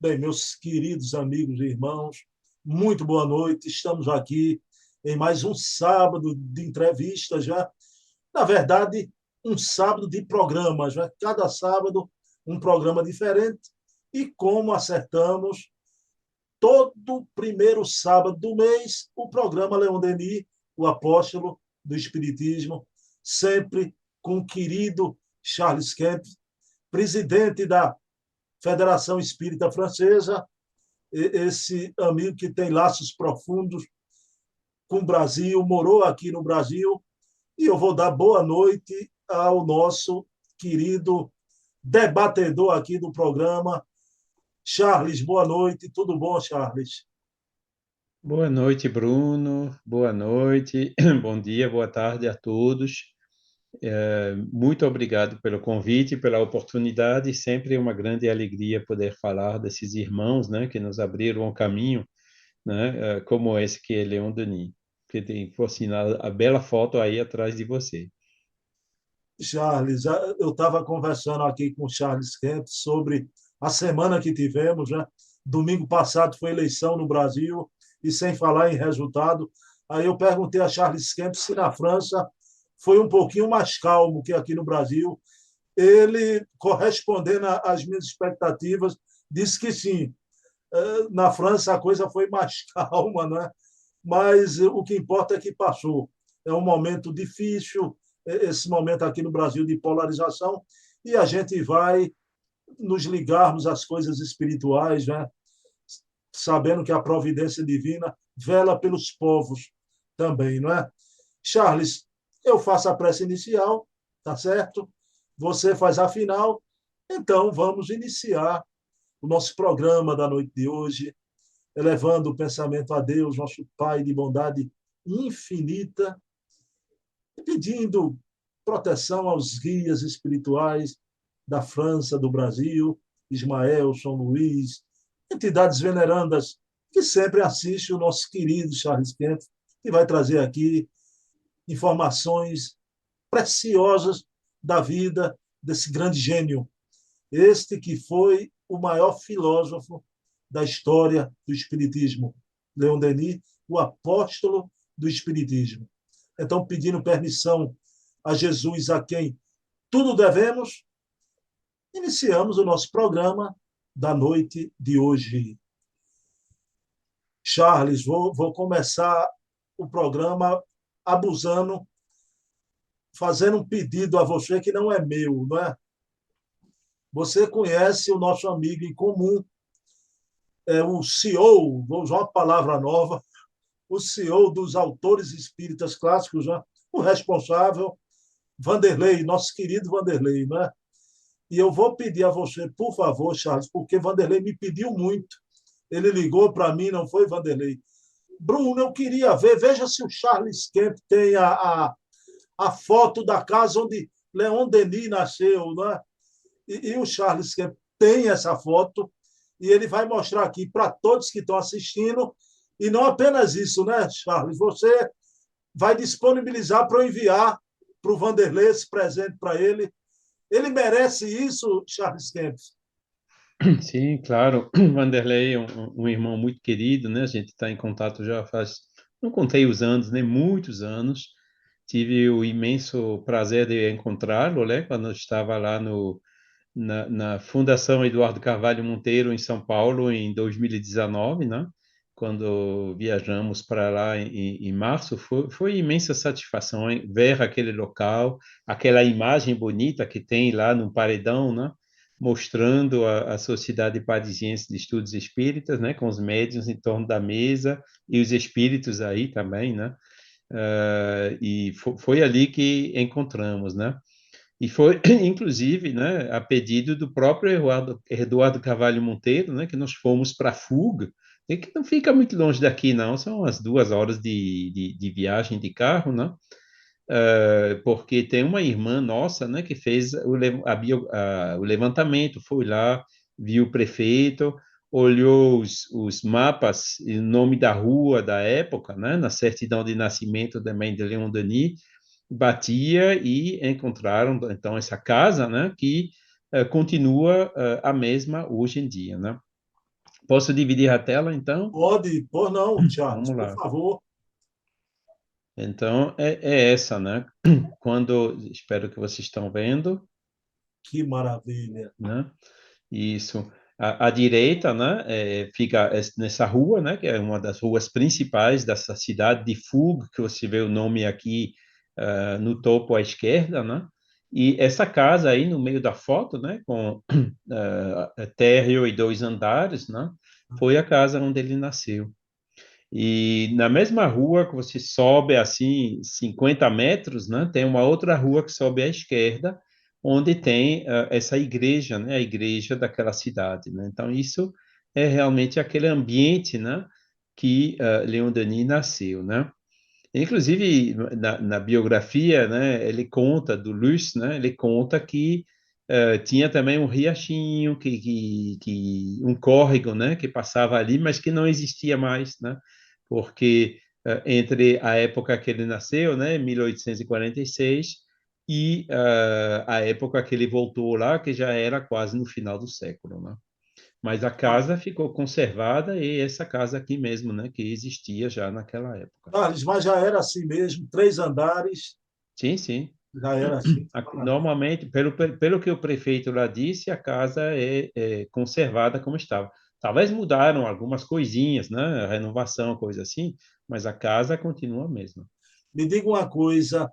Bem, meus queridos amigos e irmãos, muito boa noite. Estamos aqui em mais um sábado de entrevista já. Na verdade, um sábado de programas, já. Cada sábado um programa diferente. E como acertamos, todo primeiro sábado do mês, o programa Leon Denis, o apóstolo do Espiritismo, sempre com o querido Charles Kemp, presidente da Federação Espírita Francesa, esse amigo que tem laços profundos com o Brasil, morou aqui no Brasil, e eu vou dar boa noite ao nosso querido debatedor aqui do programa, Charles. Boa noite, tudo bom, Charles? Boa noite, Bruno. Boa noite, bom dia, boa tarde a todos. Muito obrigado pelo convite, pela oportunidade. Sempre é uma grande alegria poder falar desses irmãos, né, que nos abriram o caminho, né, como esse que é Leon Denis, que tem, por sinal, a bela foto aí atrás de você. Charles, eu estava conversando aqui com o Charles Kemp sobre a semana que tivemos, né? Domingo passado foi eleição no Brasil, e sem falar em resultado, aí eu perguntei a Charles Kemp se na França foi um pouquinho mais calmo que aqui no Brasil. Ele, correspondendo às minhas expectativas, disse que sim. Na França a coisa foi mais calma, né? Mas o que importa é que passou. É um momento difícil, esse momento aqui no Brasil de polarização, e a gente vai nos ligarmos às coisas espirituais, né? Sabendo que a providência divina vela pelos povos também, não é? Charles, eu faço a prece inicial, tá certo? Você faz a final, então vamos iniciar o nosso programa da noite de hoje, elevando o pensamento a Deus, nosso Pai de bondade infinita, pedindo proteção aos guias espirituais da França, do Brasil, Ismael, São Luís, entidades venerandas que sempre assistem o nosso querido Charles Kemp, que vai trazer aqui informações preciosas da vida desse grande gênio, este que foi o maior filósofo da história do Espiritismo, Leon Denis, o apóstolo do Espiritismo. Então, pedindo permissão a Jesus, a quem tudo devemos, iniciamos o nosso programa da noite de hoje. Charles, vou começar o programa abusando, fazendo um pedido a você que não é meu, não é? Você conhece o nosso amigo em comum, o CEO, vou usar uma palavra nova, o CEO dos autores espíritas clássicos, né? O responsável, Vanderlei, nosso querido Vanderlei, né? E eu vou pedir a você, por favor, Charles, porque Vanderlei me pediu muito. Ele ligou para mim, não foi, Vanderlei? Bruno, eu queria ver, veja se o Charles Kemp tem a foto da casa onde Leon Denis nasceu, né? E o Charles Kemp tem essa foto, e ele vai mostrar aqui para todos que estão assistindo. E não apenas isso, né, Charles? Você vai disponibilizar para eu enviar para o Vanderlei esse presente para ele. Ele merece isso, Charles Kemp. Sim, claro, Vanderlei é um irmão muito querido, né? A gente está em contato já faz, não contei os anos, né? Muitos anos. Tive o imenso prazer de encontrá-lo, né? Quando eu estava lá na Fundação Eduardo Carvalho Monteiro, em São Paulo, em 2019, né? Quando viajamos para lá em março, foi imensa satisfação hein? Ver aquele local, aquela imagem bonita que tem lá no paredão, né? Mostrando a Sociedade Parisiense de Estudos Espíritas, né? Com os médiuns em torno da mesa e os espíritos aí também, né? E foi ali que encontramos, né? E foi, inclusive, né, a pedido do próprio Eduardo Carvalho Monteiro, né, que nós fomos para Fuga, e que não fica muito longe daqui, não, são umas 2 horas de viagem de carro, né? Porque tem uma irmã nossa, né, que fez o levantamento, foi lá, viu o prefeito, olhou os mapas, o nome da rua da época, né, na certidão de nascimento também de Leon Denis, batia e encontraram então essa casa, né, que continua a mesma hoje em dia, né? Posso dividir a tela, então? Pode, por não, Charles, Vamos por lá. favor. Então, é essa, né? Quando, espero que vocês estão vendo, Que maravilha. né? Isso. À direita, né, fica nessa rua, né, que é uma das ruas principais dessa cidade de Fug, que você vê o nome aqui no topo à esquerda, né? E essa casa aí no meio da foto, né, com térreo e 2 andares, né, foi a casa onde ele nasceu. E na mesma rua que você sobe assim 50 metros, né, tem uma outra rua que sobe à esquerda, onde tem essa igreja, né, a igreja daquela cidade, né? Então isso é realmente aquele ambiente, né, que Leon Denis nasceu, né? Inclusive na biografia, né, ele conta do Luz, né, ele conta que tinha também um riachinho, um córrego, né, que passava ali, mas que não existia mais, né? Porque entre a época que ele nasceu, né, 1846, e a época que ele voltou lá, que já era quase no final do século, né? Mas a casa ficou conservada e essa casa aqui mesmo, né, que existia já naquela época. Charles, mas já era assim mesmo, 3 andares, Sim, sim. já era assim. Normalmente, pelo que o prefeito lá disse, a casa é conservada como estava. Talvez mudaram algumas coisinhas, né? Renovação, coisa assim, mas a casa continua a mesma. Me diga uma coisa,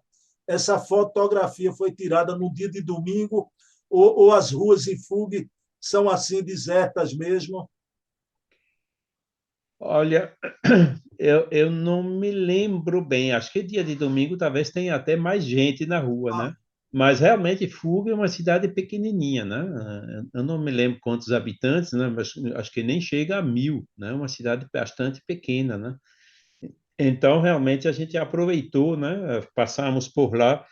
essa fotografia foi tirada no dia de domingo ou as ruas em Fugue são assim desertas mesmo? Olha, eu não me lembro bem. Acho que dia de domingo talvez tenha até mais gente na rua, Ah, né? Mas realmente Fuga é uma cidade pequenininha, né? Eu não me lembro quantos habitantes, né? Mas acho que nem chega a 1.000, né? Uma cidade bastante pequena, né? Então realmente a gente aproveitou, né? Passamos por lá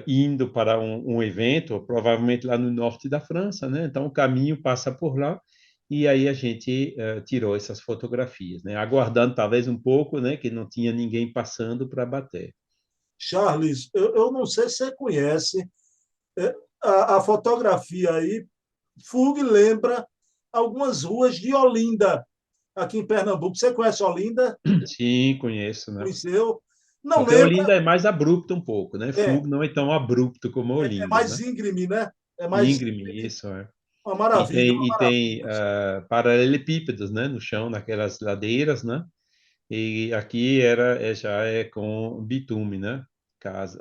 indo para um evento, provavelmente lá no norte da França, né? Então o caminho passa por lá e aí a gente tirou essas fotografias, né? Aguardando talvez um pouco, né? Que não tinha ninguém passando para bater. Charles, eu não sei se você conhece, é, a fotografia aí, Fugue lembra algumas ruas de Olinda, aqui em Pernambuco. Você conhece Olinda? Sim, conheço, né? Conheceu? Não Só que lembra? Olinda é mais abrupto um pouco, né? É, Fug não é tão abrupto como é Olinda, mais né? íngreme, né? É mais Íngreme, íngreme. isso é. Uma E maravilha, tem, uma e tem maravilha. paralelepípedos, né, no chão, naquelas ladeiras, né? E aqui já é com bitume, né? Casa,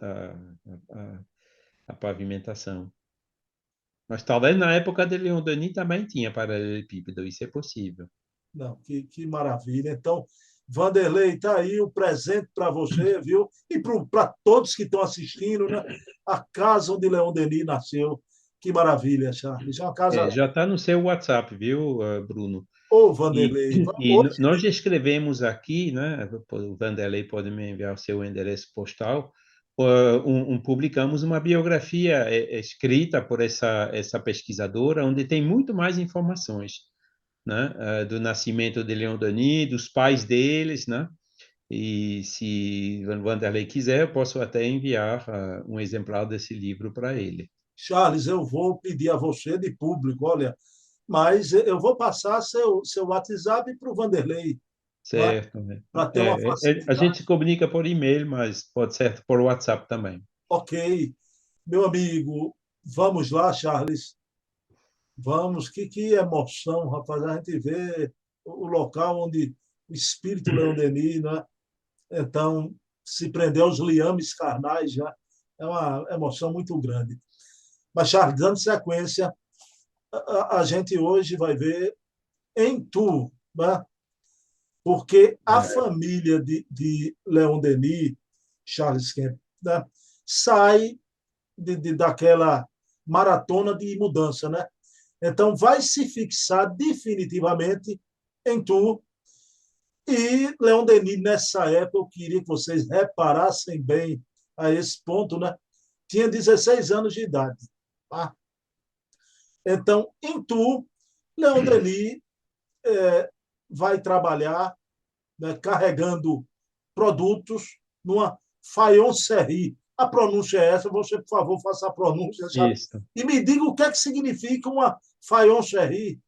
a pavimentação. Mas talvez na época de Leon Denis também tinha paralelepípedo, isso é possível. Não, que maravilha. Então, Vanderlei, está aí o presente para você, viu? E para todos que estão assistindo, né? A casa onde Leon Denis nasceu. Que maravilha, Charles. É uma casa. Já está no seu WhatsApp, viu, Bruno? Ô, E, Vanderlei, hoje. nós escrevemos aqui, né? O Vanderlei pode me enviar o seu endereço postal. Publicamos uma biografia escrita por essa pesquisadora, onde tem muito mais informações, né? Do nascimento de Leon Denis, dos pais deles, né? E se o Vanderlei quiser, eu posso até enviar um exemplar desse livro para ele. Charles, eu vou pedir a você de público, olha, mas eu vou passar seu WhatsApp para o Vanderlei, Certo, né? para ter uma A gente se facilidade. comunica por e-mail, mas pode ser por WhatsApp também. Ok, meu amigo, vamos lá, Charles. Vamos, que emoção, rapaz, a gente vê o local onde o espírito Leão Denis, né? Então, se prendeu aos liames carnais, já é uma emoção muito grande. Mas, Charles, dando sequência, a gente hoje vai ver em Tu, né? Porque a É, família de Leon Denis, Charles Kemp, né? Sai daquela maratona de mudança, né? Então, vai se fixar definitivamente em Tu. E Leon Denis, nessa época, eu queria que vocês reparassem bem a esse ponto, né? Tinha 16 anos de idade. Tá? Então, em Tu, Leon Denis vai trabalhar, né, carregando produtos numa faïencerie. A pronúncia é essa, você, por favor, faça a pronúncia, sabe? isso. E me diga o que é que significa uma faïencerie.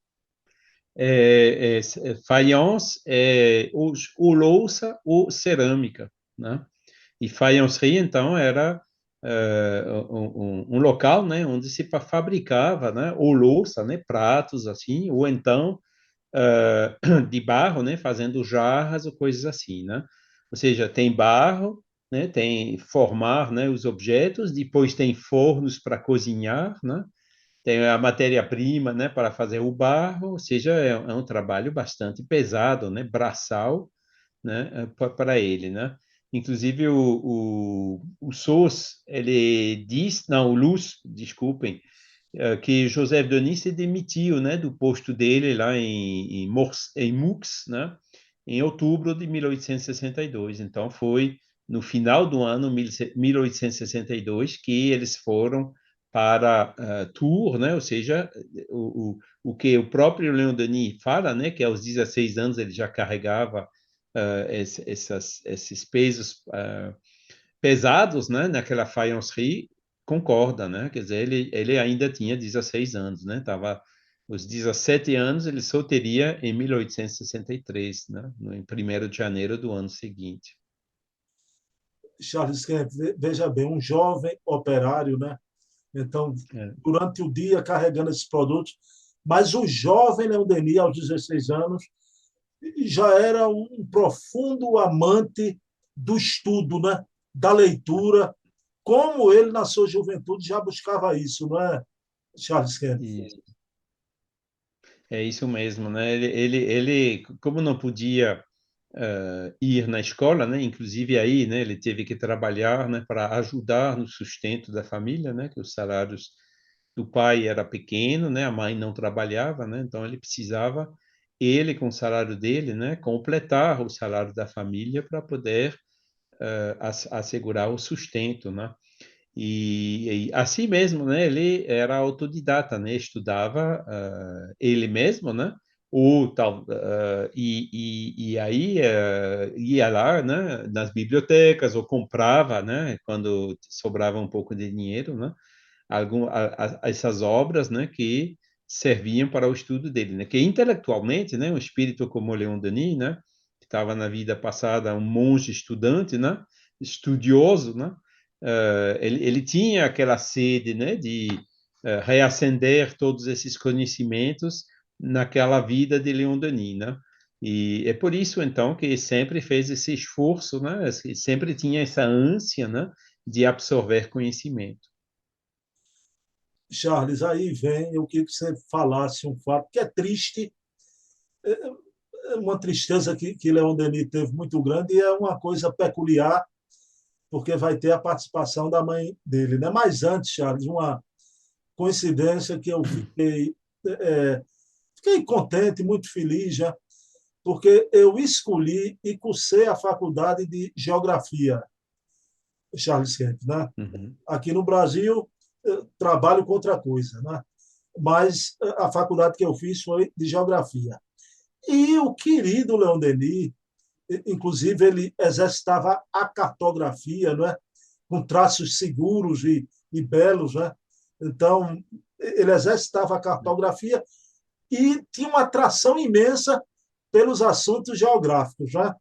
Faience é ou louça ou cerâmica, né? E faïencerie, então, era um local, né, onde se fabricava, né, ou louça, né, pratos, assim, ou então de barro, né, fazendo jarras ou coisas assim, né? Ou seja, tem barro, né, tem formar, né, os objetos, depois tem fornos para cozinhar, né? Tem a matéria-prima, né, para fazer o barro, ou seja, é um trabalho bastante pesado, né, braçal, né, para ele, né? Inclusive o Sauce, ele diz, não, o Luz, desculpem, que Joseph Denis se demitiu, né, do posto dele lá em Mux, né, em outubro de 1862. Então foi no final do ano 1862 que eles foram para Tours, né? Ou seja, o que o próprio Leon Denis fala, né? Que aos 16 anos ele já carregava esses pesos pesados, né? Naquela faïencerie, concorda, né? Quer dizer, ele ainda tinha 16 anos, né? Tava os 17 anos ele só teria em 1863, né? Em 1º de janeiro do ano seguinte. Charles Kemp, veja bem, um jovem operário, né? Então, É. durante o dia carregando esses produtos, mas o jovem Leon Denis, aos 16 anos, já era um profundo amante do estudo, né? Da leitura, como ele, na sua juventude, já buscava isso, não é, Charles Kemp? Isso. É isso mesmo, né? Ele como não podia ir na escola, né? Inclusive aí, né? Ele teve que trabalhar, né? Para ajudar no sustento da família, né? Que os salários do pai era pequeno, né? A mãe não trabalhava, né? Então ele precisava ele com o salário dele, né? Completar o salário da família para poder assegurar o sustento, né? E assim mesmo, né? Ele era autodidata, né? Estudava ele mesmo, né? Ou tal e aí ia lá, né? Nas bibliotecas ou comprava, né? Quando sobrava um pouco de dinheiro, né? Essas obras, né? Que serviam para o estudo dele, né? Que intelectualmente, né? Um espírito como Leon Denis, né? Que estava na vida passada um monge estudante, né? Estudioso, né? Ele tinha aquela sede, né, de reacender todos esses conhecimentos naquela vida de Leon Denis, né? E é por isso, então, que ele sempre fez esse esforço, né? Sempre tinha essa ânsia, né, de absorver conhecimento. Charles, aí vem eu queria que você falasse um fato que é triste, é uma tristeza que Leon Denis teve muito grande e é uma coisa peculiar, porque vai ter a participação da mãe dele, né? Mas antes, Charles, uma coincidência que eu é, fiquei contente, muito feliz já, porque eu escolhi e cursei a faculdade de Geografia, Charles Kemp, né? Uhum. Aqui no Brasil, trabalho com outra coisa, né? Mas a faculdade que eu fiz foi de Geografia. E o querido Leon Denis, inclusive, ele exercitava a cartografia, não é? Com traços seguros e belos, né? Então, ele exercitava a cartografia e tinha uma atração imensa pelos assuntos geográficos, né?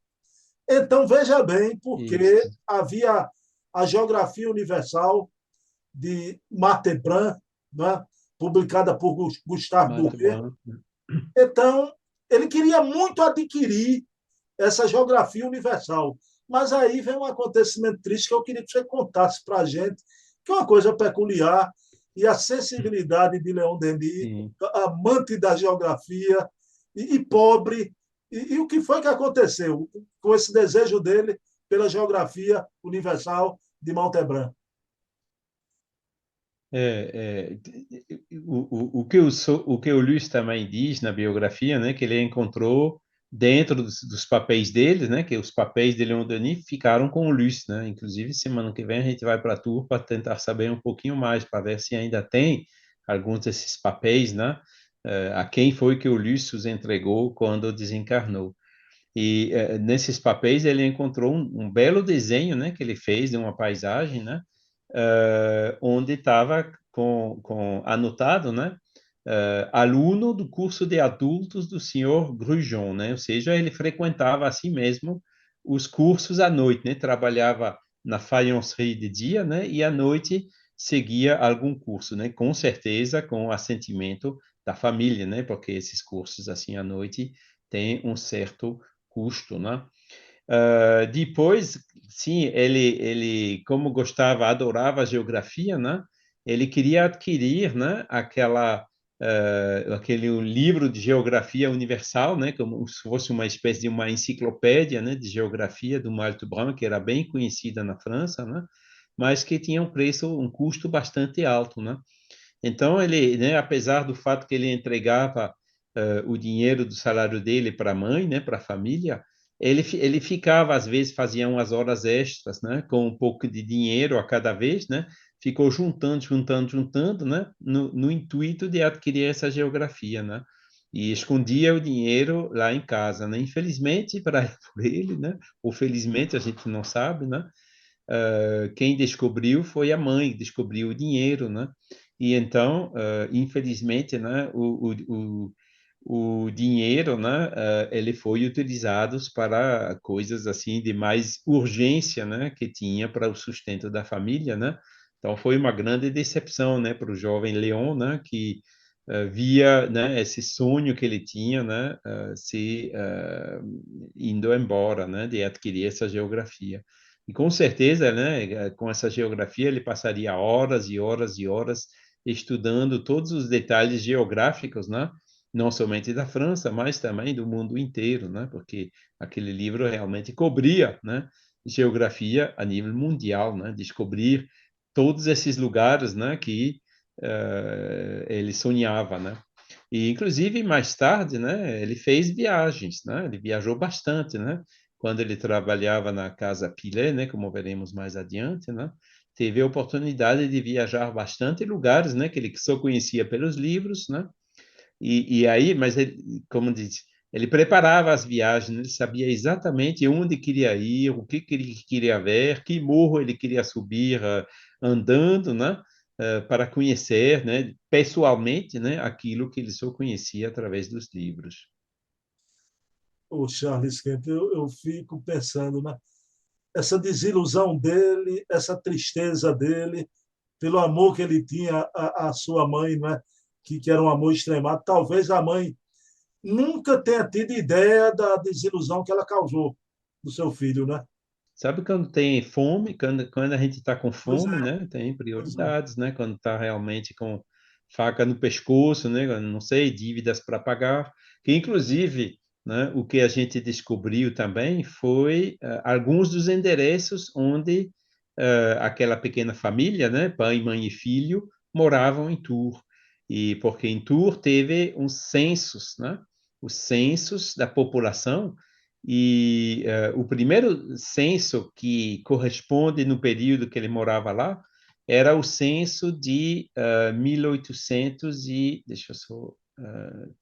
Então, veja bem, porque Isso. havia a Geografia Universal de Marthe-Brun, né? Publicada por Gustave Muito Bouvet. bom. Então, ele queria muito adquirir essa geografia universal. Mas aí vem um acontecimento triste que eu queria que você contasse para a gente, que é uma coisa peculiar, e a sensibilidade de Leon Denis, Sim. amante da geografia e pobre. E o que foi que aconteceu com esse desejo dele pela geografia universal de Maltebran? O que o Luiz também diz na biografia, né, que ele encontrou dentro dos papéis dele, né, que os papéis de Leon Denis ficaram com o Luiz, né, inclusive semana que vem a gente vai para a Tours para tentar saber um pouquinho mais, para ver se ainda tem alguns desses papéis, né, a quem foi que o Luiz os entregou quando desencarnou. E nesses papéis ele encontrou um belo desenho, né, que ele fez de uma paisagem, né, onde estava com anotado, né, aluno do curso de adultos do senhor Grujon, né? Ou seja, ele frequentava assim mesmo os cursos à noite, né? Trabalhava na faïencerie de dia, né? E à noite seguia algum curso, né? Com certeza com assentimento da família, né? Porque esses cursos assim à noite têm um certo custo, né? Depois, sim, ele, como gostava, adorava a geografia, né? Ele queria adquirir, né? Aquele livro de geografia universal, né? Como se fosse uma espécie de uma enciclopédia, né? De geografia do Maltes Brun, que era bem conhecida na França, né? Mas que tinha um custo bastante alto, né? Então ele, né? Apesar do fato que ele entregava o dinheiro do salário dele para a mãe, né? Para a família, ele ficava, às vezes, fazia umas horas extras, né? Com um pouco de dinheiro a cada vez, né? Ficou juntando, né? No intuito de adquirir essa geografia, né? E escondia o dinheiro lá em casa, né? Infelizmente para por ele, né? Ou felizmente a gente não sabe, né? Quem descobriu foi a mãe, descobriu o dinheiro, né? E então, infelizmente, né? O dinheiro, né, ele foi utilizado para coisas assim de mais urgência, né, que tinha para o sustento da família, né? Então foi uma grande decepção, né, para o jovem Leon, né, que via, né, esse sonho que ele tinha, né, se indo embora, né, de adquirir essa geografia. E com certeza, né, com essa geografia ele passaria horas e horas e horas estudando todos os detalhes geográficos, né? Não somente da França, mas também do mundo inteiro, né? Porque aquele livro realmente cobria, né? Geografia a nível mundial, né? Descobrir todos esses lugares, né? Que ele sonhava, né? E inclusive mais tarde, né? Ele fez viagens, né? Ele viajou bastante, né? Quando ele trabalhava na Casa Pilet, né? Como veremos mais adiante, né? Teve a oportunidade de viajar bastante lugares, né? Que ele só conhecia pelos livros, né? E aí, mas ele, como disse, ele preparava as viagens, né? Ele sabia exatamente onde queria ir, o que ele queria ver, que morro ele queria subir andando, né? Para conhecer, né? Pessoalmente, né? Aquilo que ele só conhecia através dos livros. O Charles Kemp, eu fico pensando, né? Essa desilusão dele, essa tristeza dele, pelo amor que ele tinha à sua mãe, né? Que era um amor extremado. Talvez a mãe nunca tenha tido ideia da desilusão que ela causou do seu filho, né? Sabe quando tem fome, quando a gente está com Pois fome, é, né? Tem pois é. prioridades, né? Quando está realmente com faca no pescoço, né? Não sei, dívidas para pagar. Que inclusive, né? O que a gente descobriu também foi alguns dos endereços onde aquela pequena família, né? Pai, mãe e filho moravam em Tours. E porque em Tours teve uns censos, né? Os censos da população e o primeiro censo que corresponde no período que ele morava lá era o censo de 1800 e deixa eu só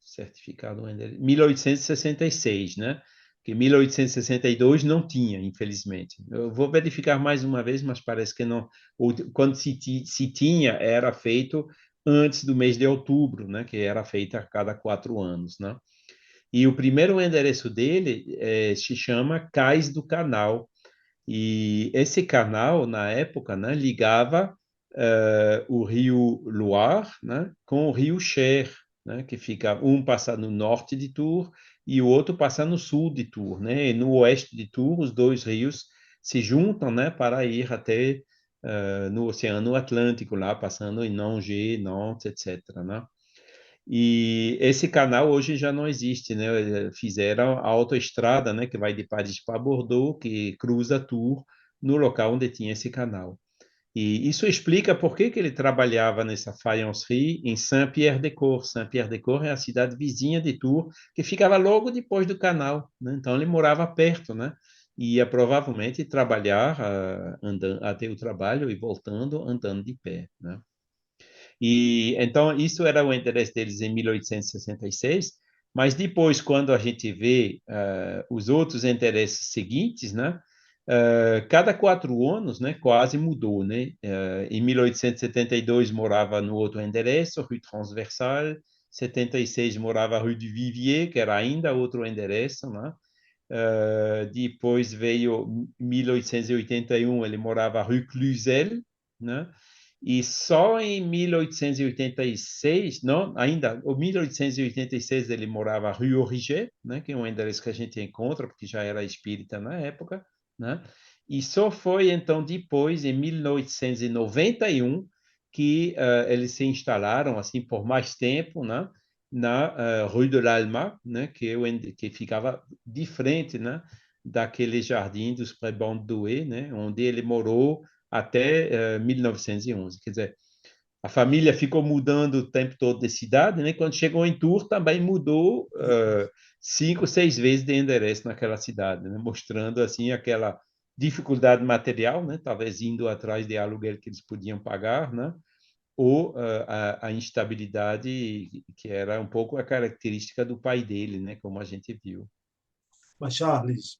certificar o endereço, 1866, né? Que 1862 não tinha, infelizmente. Eu vou verificar mais uma vez, mas parece que não. Ou, quando se tinha, era feito antes do mês de outubro, né? Que era feito a cada 4 anos, né? E o primeiro endereço dele se chama Cais do Canal. E esse canal, na época, né, ligava o rio Loire, né, com o rio Cher, né, que fica um passa no norte de Tours e o outro passa no sul de Tours, né? E no oeste de Tours, os dois rios se juntam, né, para ir até no Oceano Atlântico, lá passando em Angers, Nantes, etc., né? E esse canal hoje já não existe, né? Fizeram a autoestrada, né, que vai de Paris para Bordeaux, que cruza Tours, no local onde tinha esse canal. E isso explica por que ele trabalhava nessa faïencerie em Saint-Pierre-de-Corps. Saint-Pierre-de-Corps é a cidade vizinha de Tours, que ficava logo depois do canal, né? Então ele morava perto, né? E ia provavelmente trabalhar andando até o trabalho e voltando andando de pé, né? E então isso era o interesse deles em 1866, mas depois quando a gente vê os outros interesses seguintes, né? Cada 4 anos, né, quase mudou, né? Em 1872 morava no outro endereço, Rue Transversale. 76 morava Rue du Vivier, que era ainda outro endereço, né? Depois veio 1881, ele morava Rue Cluzel, né? E só em 1886, não, ainda, em 1886 ele morava Rue Origet, né, que é um endereço que a gente encontra, porque já era espírita na época, né? E só foi então depois, em 1891, que eles se instalaram assim por mais tempo, né? Na Rue de l'Alma, né, que ficava de frente, né, daquele jardim dos Pré-Bandes-Douai, né, onde ele morou até 1911. Quer dizer, a família ficou mudando o tempo todo de cidade, né? Quando chegou em Tours, também mudou 5, 6 vezes de endereço naquela cidade, né? Mostrando assim aquela dificuldade material, né? Talvez indo atrás de aluguel que eles podiam pagar, né? Ou a instabilidade que era um pouco a característica do pai dele, né? Como a gente viu. Mas, Charles,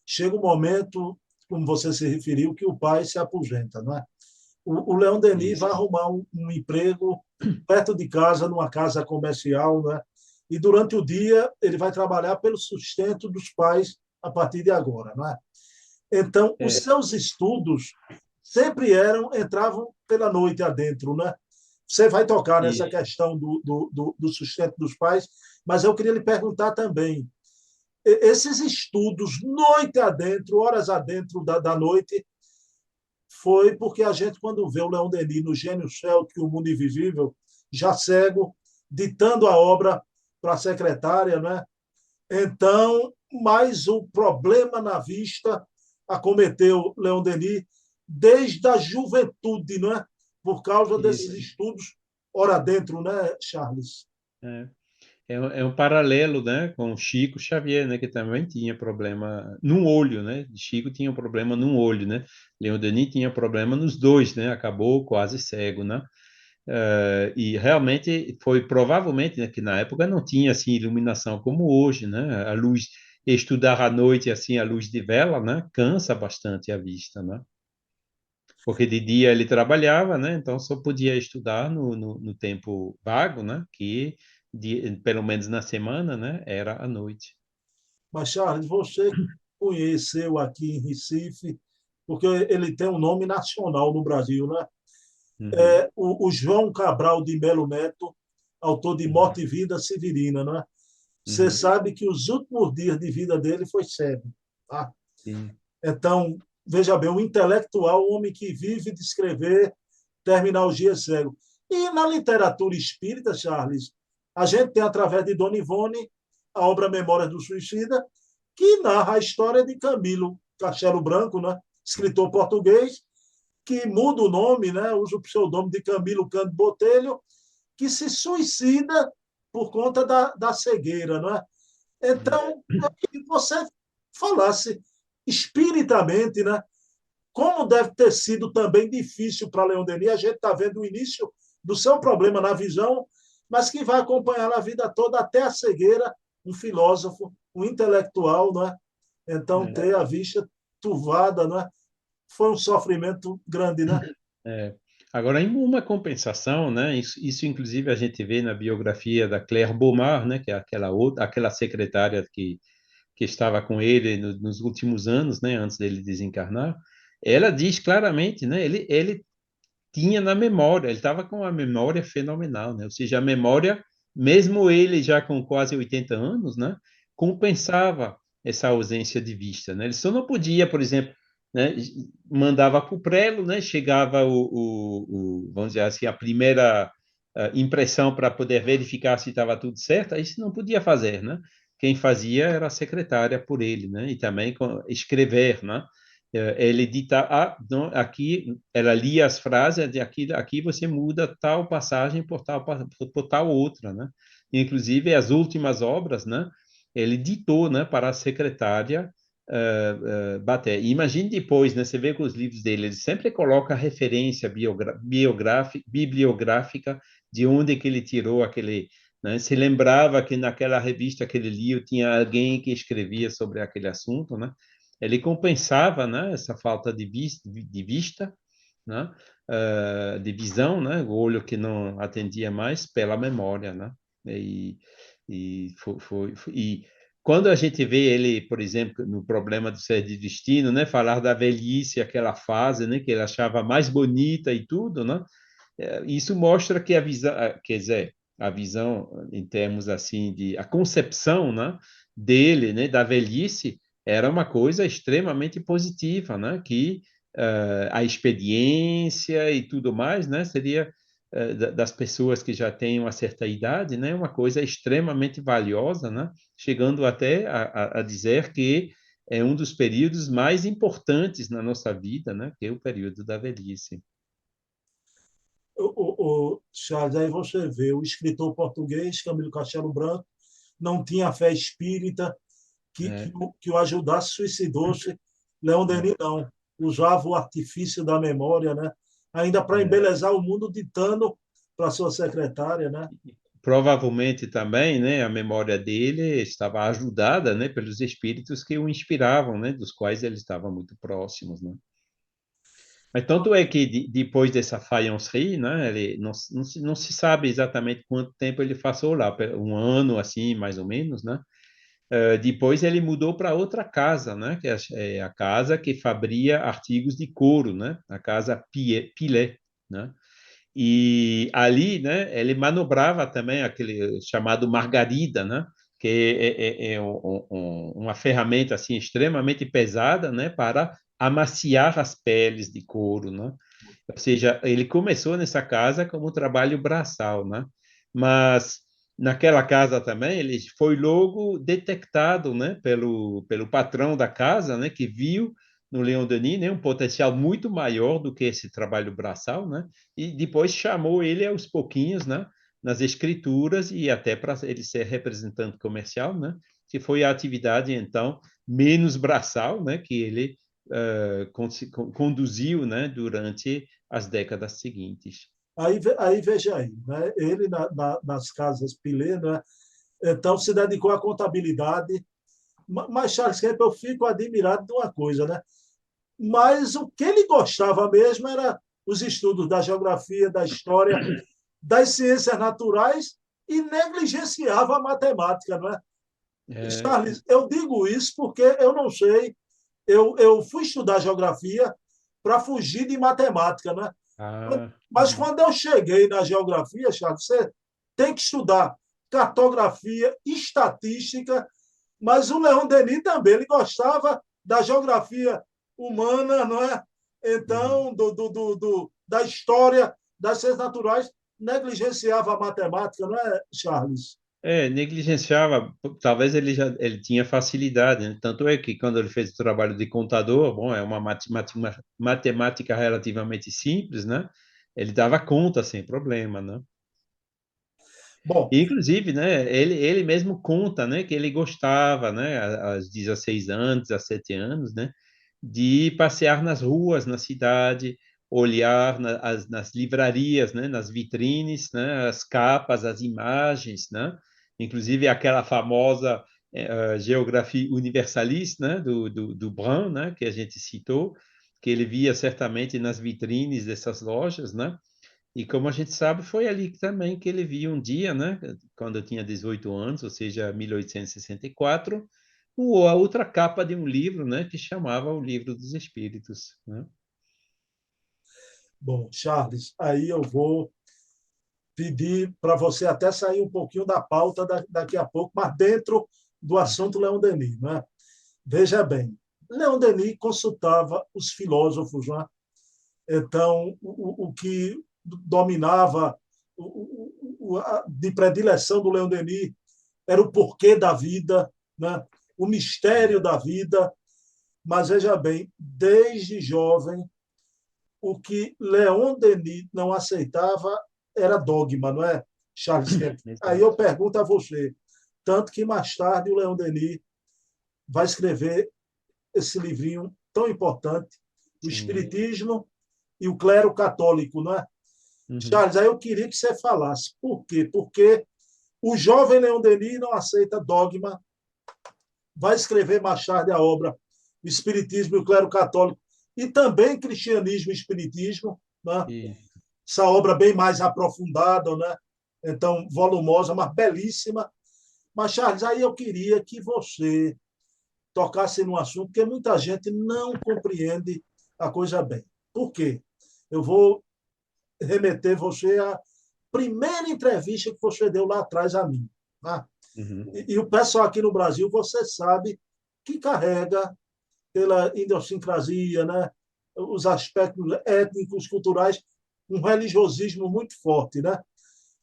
chega um momento, como você se referiu, que o pai se aposenta, não é? O Leon Denis vai Isso, arrumar um emprego perto de casa, numa casa comercial, né? E durante o dia ele vai trabalhar pelo sustento dos pais a partir de agora, não é? Então, os é, seus estudos sempre entravam pela noite adentro, né? Você vai tocar nessa e, questão do sustento dos pais, mas eu queria lhe perguntar também, esses estudos, noite adentro, horas adentro da noite, foi porque a gente, quando vê o Leão Denis no Gênio Celtic, O Mundo Invisível, já cego, ditando a obra para a secretária, né? Então, mais o problema na vista acometeu Leão Denis desde a juventude, né? Por causa desses isso. estudos, ora dentro, né, Charles? É. É um paralelo, né, com Chico Xavier, né, que também tinha problema no olho, né? Chico tinha um problema no olho, né? Leon Denis tinha problema nos dois, né? Acabou quase cego, né? E realmente foi provavelmente, né, que na época não tinha assim iluminação como hoje, né? A luz, estudar à noite assim a luz de vela, né? Cansa bastante a vista, né? Porque de dia ele trabalhava, né? Então só podia estudar no tempo vago, né? Que pelo menos na semana, né? Era à noite. Mas, Charles, você conheceu aqui em Recife, porque ele tem um nome nacional no Brasil, né? Uhum, O João Cabral de Melo Neto, autor de uhum, Morte e Vida Severina, né? Você uhum, sabe que os últimos dias de vida dele foi cego, tá? sim, Então, veja bem, um intelectual, um homem que vive de escrever, terminar os dias cego. E na literatura espírita, Charles, a gente tem, através de Dona Ivone, a obra Memórias do Suicida, que narra a história de Camilo Castelo Branco, né? Escritor português, que muda o nome, né? Usa o pseudônimo de Camilo Cândido Botelho, que se suicida por conta da cegueira, não é? uhum. Então, eu queria que você falasse espiritamente, né? Como deve ter sido também difícil para Leon Denis. A gente está vendo o início do seu problema na visão, mas que vai acompanhar a vida toda até a cegueira, um filósofo, um intelectual, não é? Então, É, ter a vista turvada, não é? Foi um sofrimento grande, né? é. Agora, em uma compensação, né? Isso inclusive a gente vê na biografia da Claire Beaumard, né? Que é aquela outra, aquela secretária que estava com ele nos últimos anos, né? Antes dele desencarnar. Ela diz claramente, né? Ele tinha na memória, ele estava com a memória fenomenal, né? Ou seja, a memória, mesmo ele já com quase 80 anos, né? Compensava essa ausência de vista, né? Ele só não podia, por exemplo, né? Mandava para o prelo, né? Chegava vamos dizer assim, a primeira impressão para poder verificar se estava tudo certo, isso não podia fazer, né? Quem fazia era a secretária por ele, né? E também escrever, né? Ele dita, não, aqui ela lia as frases de aqui você muda tal passagem por tal outra, né? Inclusive as últimas obras, né? Ele ditou, né, para a secretária bater. E imagine depois, né? Você vê com os livros dele, ele sempre coloca a referência bibliográfica de onde que ele tirou aquele, né? Se lembrava que naquela revista que ele lia tinha alguém que escrevia sobre aquele assunto, né? Ele compensava, né, essa falta de vista, né, de visão, né, o olho que não atendia mais pela memória, né? E quando a gente vê ele, por exemplo, no problema do ser de destino, né, falar da velhice, aquela fase, né, que ele achava mais bonita e tudo, né, isso mostra que a visão, quer dizer, a visão em termos assim de a concepção, né, dele, né, da velhice era uma coisa extremamente positiva, né, que a experiência e tudo mais, né, seria das pessoas que já têm uma certa idade, né, uma coisa extremamente valiosa, né, chegando até a dizer que é um dos períodos mais importantes na nossa vida, né, que é o período da velhice. Charles, aí você vê, o escritor português, Camilo Castelo Branco, não tinha fé espírita É, que o ajudasse, suicidou-se. Leon Denis não, usava o artifício da memória, né? Ainda para é. embelezar o mundo, ditando para sua secretária, né? Provavelmente também, né, a memória dele estava ajudada, né, pelos espíritos que o inspiravam, né, dos quais ele estava muito próximos, né. Mas tanto é que depois dessa faïencerie, né, ele não se sabe exatamente quanto tempo ele passou lá, um ano assim, mais ou menos, né. Depois ele mudou para outra casa, né, que é a casa que fabria artigos de couro, né, a casa Pilet, né. E ali, né, ele manobrava também aquele chamado margarida, né, que uma ferramenta assim extremamente pesada, né, para amaciar as peles de couro, né? Ou seja, ele começou nessa casa como um trabalho braçal, né? Mas naquela casa também ele foi logo detectado, né, pelo patrão da casa, né, que viu no Leon Denis, né, um potencial muito maior do que esse trabalho braçal, né? E depois chamou ele aos pouquinhos, né, nas escrituras e até para ele ser representante comercial, né? Que foi a atividade então menos braçal, né, que ele conduziu, né, durante as décadas seguintes. Aí veja aí, né? Ele nas casas Pilê, né? Então se dedicou à contabilidade. Mas Charles Kemp, eu fico admirado de uma coisa, né? Mas o que ele gostava mesmo era os estudos da geografia, da história, das ciências naturais e negligenciava a matemática, não é? É, Charles, eu digo isso porque eu não sei, eu fui estudar geografia para fugir de matemática, né? Mas uhum. quando eu cheguei na geografia, Charles, você tem que estudar cartografia, estatística, mas o Leon Denis também, ele gostava da geografia humana, não é? Uhum. Então, da história, das ciências naturais, negligenciava a matemática, não é, Charles? Negligenciava, talvez ele tinha facilidade, né? Tanto é que quando ele fez o trabalho de contador, bom, é uma matemática relativamente simples, né? Ele dava conta sem problema, né? Bom, E, inclusive, né, ele mesmo conta, né, que ele gostava, né, aos 16 anos, 17 anos, né, de passear nas ruas, na cidade, olhar nas livrarias, né, nas vitrines, né, as capas, as imagens, né, inclusive aquela famosa Geographie Universaliste, né, do Brun, né, que a gente citou, que ele via certamente nas vitrines dessas lojas, né, e como a gente sabe, foi ali também que ele viu um dia, né, quando eu tinha 18 anos, ou seja, 1864, a outra capa de um livro, né, que chamava O Livro dos Espíritos, né? bom, Charles, aí eu vou pedir para você até sair um pouquinho da pauta daqui a pouco, mas dentro do assunto Leon Denis, né? Veja bem, Leon Denis consultava os filósofos, né? Então, o que dominava de predileção do Leon Denis era o porquê da vida, né? O mistério da vida. Mas veja bem, desde jovem, o que Leon Denis não aceitava era dogma, não é, Charles Kemp? Aí eu Exato. pergunto a você, tanto que mais tarde o Leon Denis vai escrever esse livrinho tão importante, o Sim. Espiritismo e o Clero Católico, não é? Uhum. Charles, aí eu queria que você falasse. Por quê? Porque o jovem Leon Denis não aceita dogma, vai escrever mais tarde a obra o Espiritismo e o Clero Católico, e também Cristianismo e Espiritismo, né? E, Essa obra bem mais aprofundada, né? então volumosa, mas belíssima. Mas, Charles, aí eu queria que você tocasse no assunto, porque muita gente não compreende a coisa bem. Por quê? Eu vou remeter você à primeira entrevista que você deu lá atrás a mim. Tá? Uhum. E o pessoal aqui no Brasil, você sabe que carrega pela idiosincrasia, né? Os aspectos étnicos, culturais, um religiosismo muito forte. Né?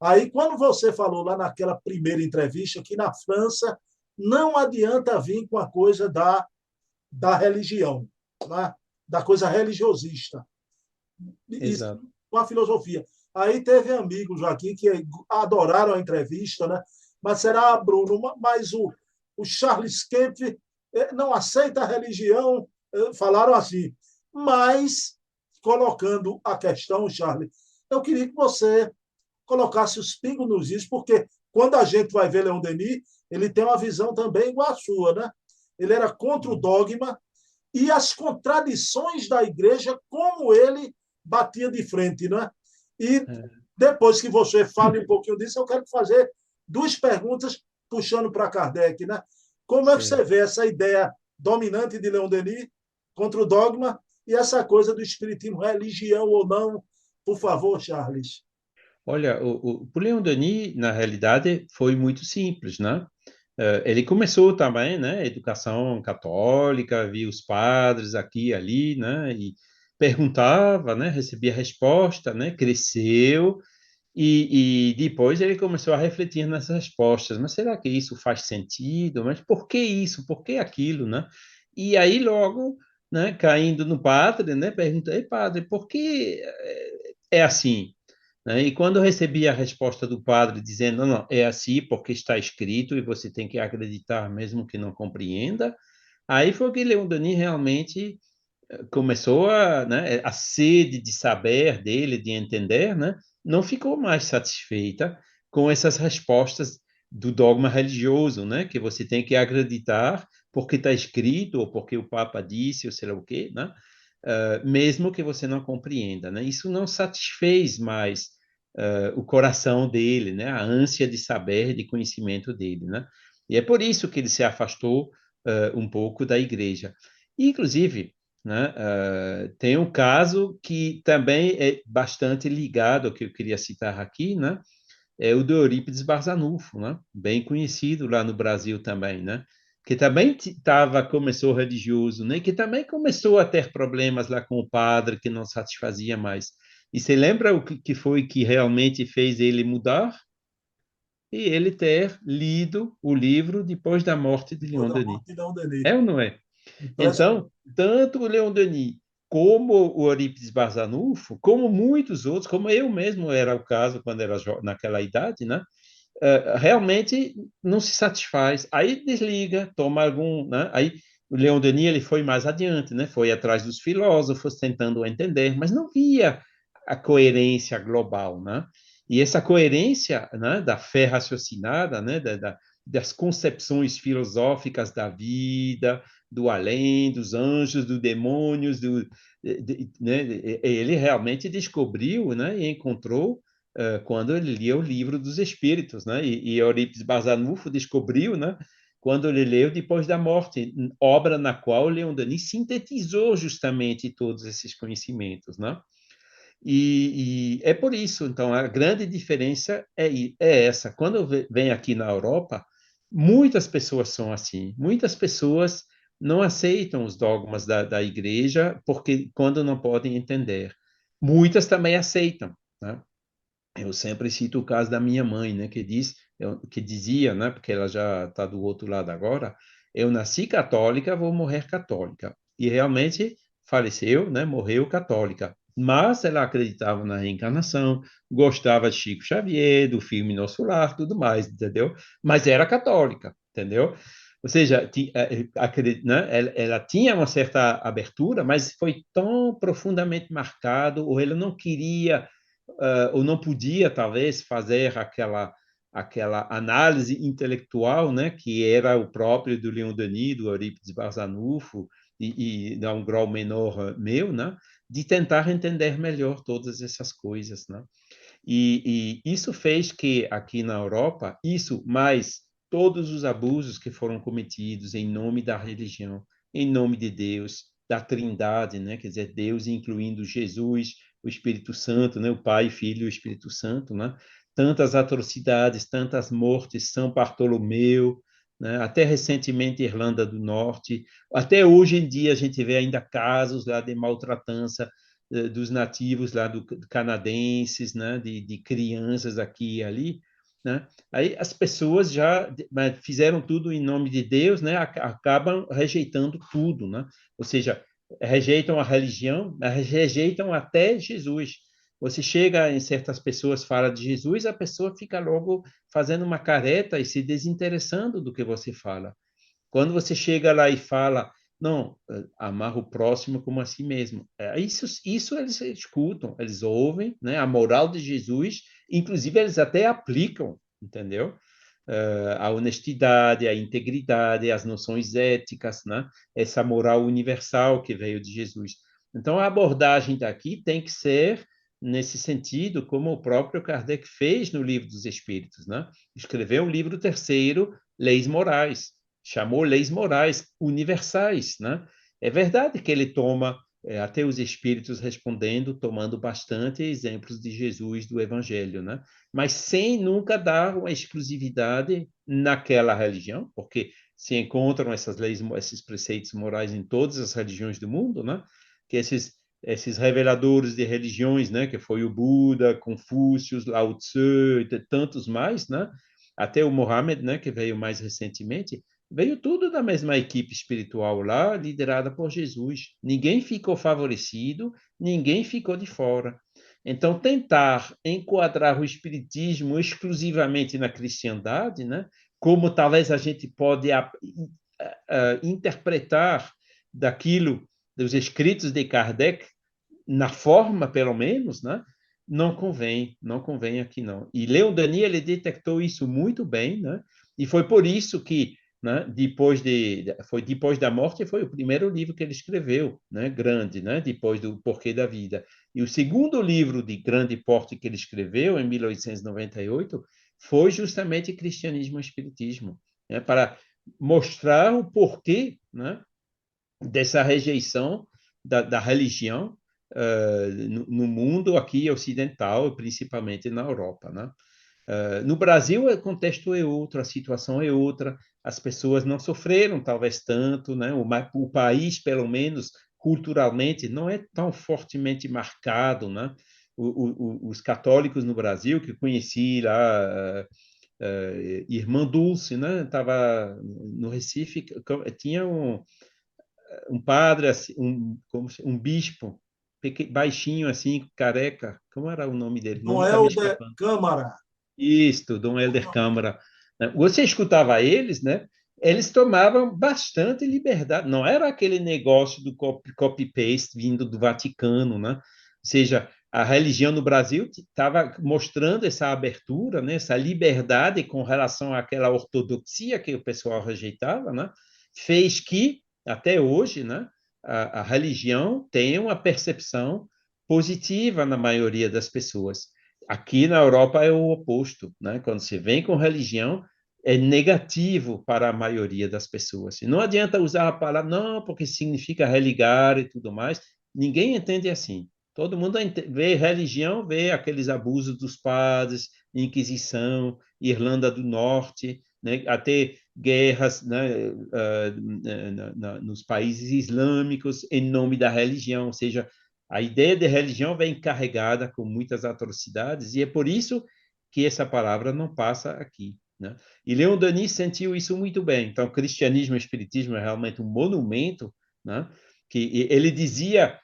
Aí, quando você falou lá naquela primeira entrevista que na França não adianta vir com a coisa da religião, né? Da coisa religiosista, isso, Exato. com a filosofia. Aí teve amigos aqui que adoraram a entrevista, né? Mas será, Bruno, mas o Charles Kemp não aceita a religião, falaram assim. Mas, colocando a questão, Charles, eu queria que você colocasse os pingos nos is, porque quando a gente vai ver Leon Denis, ele tem uma visão também igual à sua, né? Ele era contra o dogma e as contradições da igreja, como ele batia de frente, né? E É, depois que você fale um pouquinho disso, eu quero fazer duas perguntas puxando para Kardec, né? Como é que você certo. vê essa ideia dominante de Leon Denis contra o dogma e essa coisa do espiritismo, religião ou não? Por favor, Charles. Olha, o Leon Denis, na realidade, foi muito simples, né? Ele começou também, né, educação católica, via os padres aqui e ali, né, e perguntava, né, recebia resposta, né, cresceu e depois ele começou a refletir nessas respostas. Mas será que isso faz sentido? Mas por que isso? Por que aquilo, né? E aí logo, né, caindo no padre, né, perguntei, padre, por que é assim? Né? E quando eu recebi a resposta do padre dizendo, não, não, é assim porque está escrito e você tem que acreditar mesmo que não compreenda, aí foi que Leon Denis realmente começou né, a sede de saber dele, de entender, né, não ficou mais satisfeita com essas respostas do dogma religioso, né, que você tem que acreditar porque está escrito ou porque o Papa disse ou sei lá o quê, né, mesmo que você não compreenda, né, isso não satisfez mais o coração dele, né, a ânsia de saber, de conhecimento dele, né, e é por isso que ele se afastou um pouco da igreja. E, inclusive, né? Tem um caso que também é bastante ligado ao que eu queria citar aqui, né? É o do Eurípides Barçanufo, né? Bem conhecido lá no Brasil também, né? Que também começou religioso, né? Que também começou a ter problemas lá com o padre que não satisfazia mais. E você lembra o que foi que realmente fez ele mudar? E ele ter lido o livro depois da morte de Depois Leon da Denis. morte de Leon Denis. É ou não é? Impressionante. Então, tanto o Leon Denis como o Eurípides Barçanufo, como muitos outros, como eu mesmo era o caso quando era naquela idade, né? Realmente não se satisfaz. Aí desliga, toma algum, né? Aí o Leon Denis ele foi mais adiante, né? Foi atrás dos filósofos tentando entender, mas não via a coerência global, né? E essa coerência, né, da fé raciocinada, né, das concepções filosóficas da vida, do além, dos anjos, dos demônios, né, ele realmente descobriu, né, e encontrou quando ele lia o livro dos Espíritos, né, e Eurípides Barçanufo descobriu, né, quando ele leu Depois da Morte, obra na qual Leon Denis sintetizou justamente todos esses conhecimentos, né? E é por isso, então, a grande diferença é essa. Quando vem aqui na Europa, muitas pessoas são assim. Muitas pessoas não aceitam os dogmas da igreja porque quando não podem entender. Muitas também aceitam, né? Eu sempre cito o caso da minha mãe, né, que dizia, né, porque ela já está do outro lado agora, eu nasci católica, vou morrer católica. E realmente faleceu, né, morreu católica. Mas ela acreditava na reencarnação, gostava de Chico Xavier, do filme Nosso Lar, tudo mais, entendeu? Mas era católica, entendeu? Ou seja, né, ela tinha uma certa abertura, mas foi tão profundamente marcado, ou ela não queria ou não podia talvez fazer aquela análise intelectual, né, que era o próprio do Leon Denis, do Eurípides Barçanufo e a um grau menor meu, né, de tentar entender melhor todas essas coisas, né? E isso fez que aqui na Europa, isso mais todos os abusos que foram cometidos em nome da religião, em nome de Deus, da Trindade, né? Quer dizer, Deus incluindo Jesus, o Espírito Santo, né? O Pai, Filho e o Espírito Santo, né? Tantas atrocidades, tantas mortes, São Bartolomeu, né? Até recentemente Irlanda do Norte, até hoje em dia a gente vê ainda casos lá de maltratança dos nativos lá do canadenses, né? De crianças aqui e ali, né? Aí as pessoas já fizeram tudo em nome de Deus, né? Acabam rejeitando tudo, né? Ou seja, rejeitam a religião, rejeitam até Jesus. Você chega em certas pessoas, fala de Jesus, a pessoa fica logo fazendo uma careta e se desinteressando do que você fala. Quando você chega lá e fala, não, amar o próximo como a si mesmo, isso eles escutam, eles ouvem, né? A moral de Jesus, inclusive eles até aplicam, entendeu? A honestidade, a integridade, as noções éticas, né? Essa moral universal que veio de Jesus. Então, a abordagem daqui tem que ser nesse sentido, como o próprio Kardec fez no Livro dos Espíritos, né? Escreveu o livro terceiro, Leis Morais, chamou leis morais universais, né? É verdade que ele toma até os espíritos respondendo, tomando bastante exemplos de Jesus do Evangelho, né? Mas sem nunca dar uma exclusividade naquela religião, porque se encontram essas leis, esses preceitos morais em todas as religiões do mundo, né? Que esses reveladores de religiões, né? Que foi o Buda, Confúcio, Lao Tzu e tantos mais, né? Até o Mohammed, né? Que veio mais recentemente, veio tudo da mesma equipe espiritual lá, liderada por Jesus. Ninguém ficou favorecido, ninguém ficou de fora. Então, tentar enquadrar o espiritismo exclusivamente na cristandade, né, como talvez a gente pode interpretar daquilo dos escritos de Kardec, na forma, pelo menos, né, não convém aqui não. E Leon Denis, ele detectou isso muito bem, né, e foi por isso que, né, depois da morte, foi o primeiro livro que ele escreveu, né, grande, né, depois do Porquê da Vida. E o segundo livro de grande porte que ele escreveu, em 1898, foi justamente Cristianismo e Espiritismo, né, para mostrar o porquê, né, dessa rejeição da religião no mundo aqui ocidental, principalmente na Europa, né? No Brasil, o contexto é outro, a situação é outra, as pessoas não sofreram talvez tanto, né? O país, pelo menos culturalmente, não é tão fortemente marcado, né? Os católicos no Brasil, que conheci lá, Irmã Dulce, né? Estava no Recife, tinha um padre, assim, um bispo, baixinho assim, careca, como era o nome dele? O Dom nome está me Helder escapando. Câmara. Isto, Dom Helder Câmara. Você escutava eles, né? Eles tomavam bastante liberdade. Não era aquele negócio do copy-paste vindo do Vaticano, né? Ou seja, a religião no Brasil estava mostrando essa abertura, né? Essa liberdade com relação àquela ortodoxia que o pessoal rejeitava, né? Fez que, até hoje, né? A religião tenha uma percepção positiva na maioria das pessoas. Aqui na Europa é o oposto, né? Quando você vem com religião, é negativo para a maioria das pessoas. E não adianta usar a palavra, não, porque significa religar e tudo mais. Ninguém entende assim. Todo mundo vê religião, vê aqueles abusos dos padres, Inquisição, Irlanda do Norte, né? Até guerras, né? Nos países islâmicos em nome da religião, ou seja, a ideia de religião vem carregada com muitas atrocidades e é por isso que essa palavra não passa aqui, né? E Leon Denis sentiu isso muito bem. Então, cristianismo e espiritismo é realmente um monumento, né? Que ele dizia,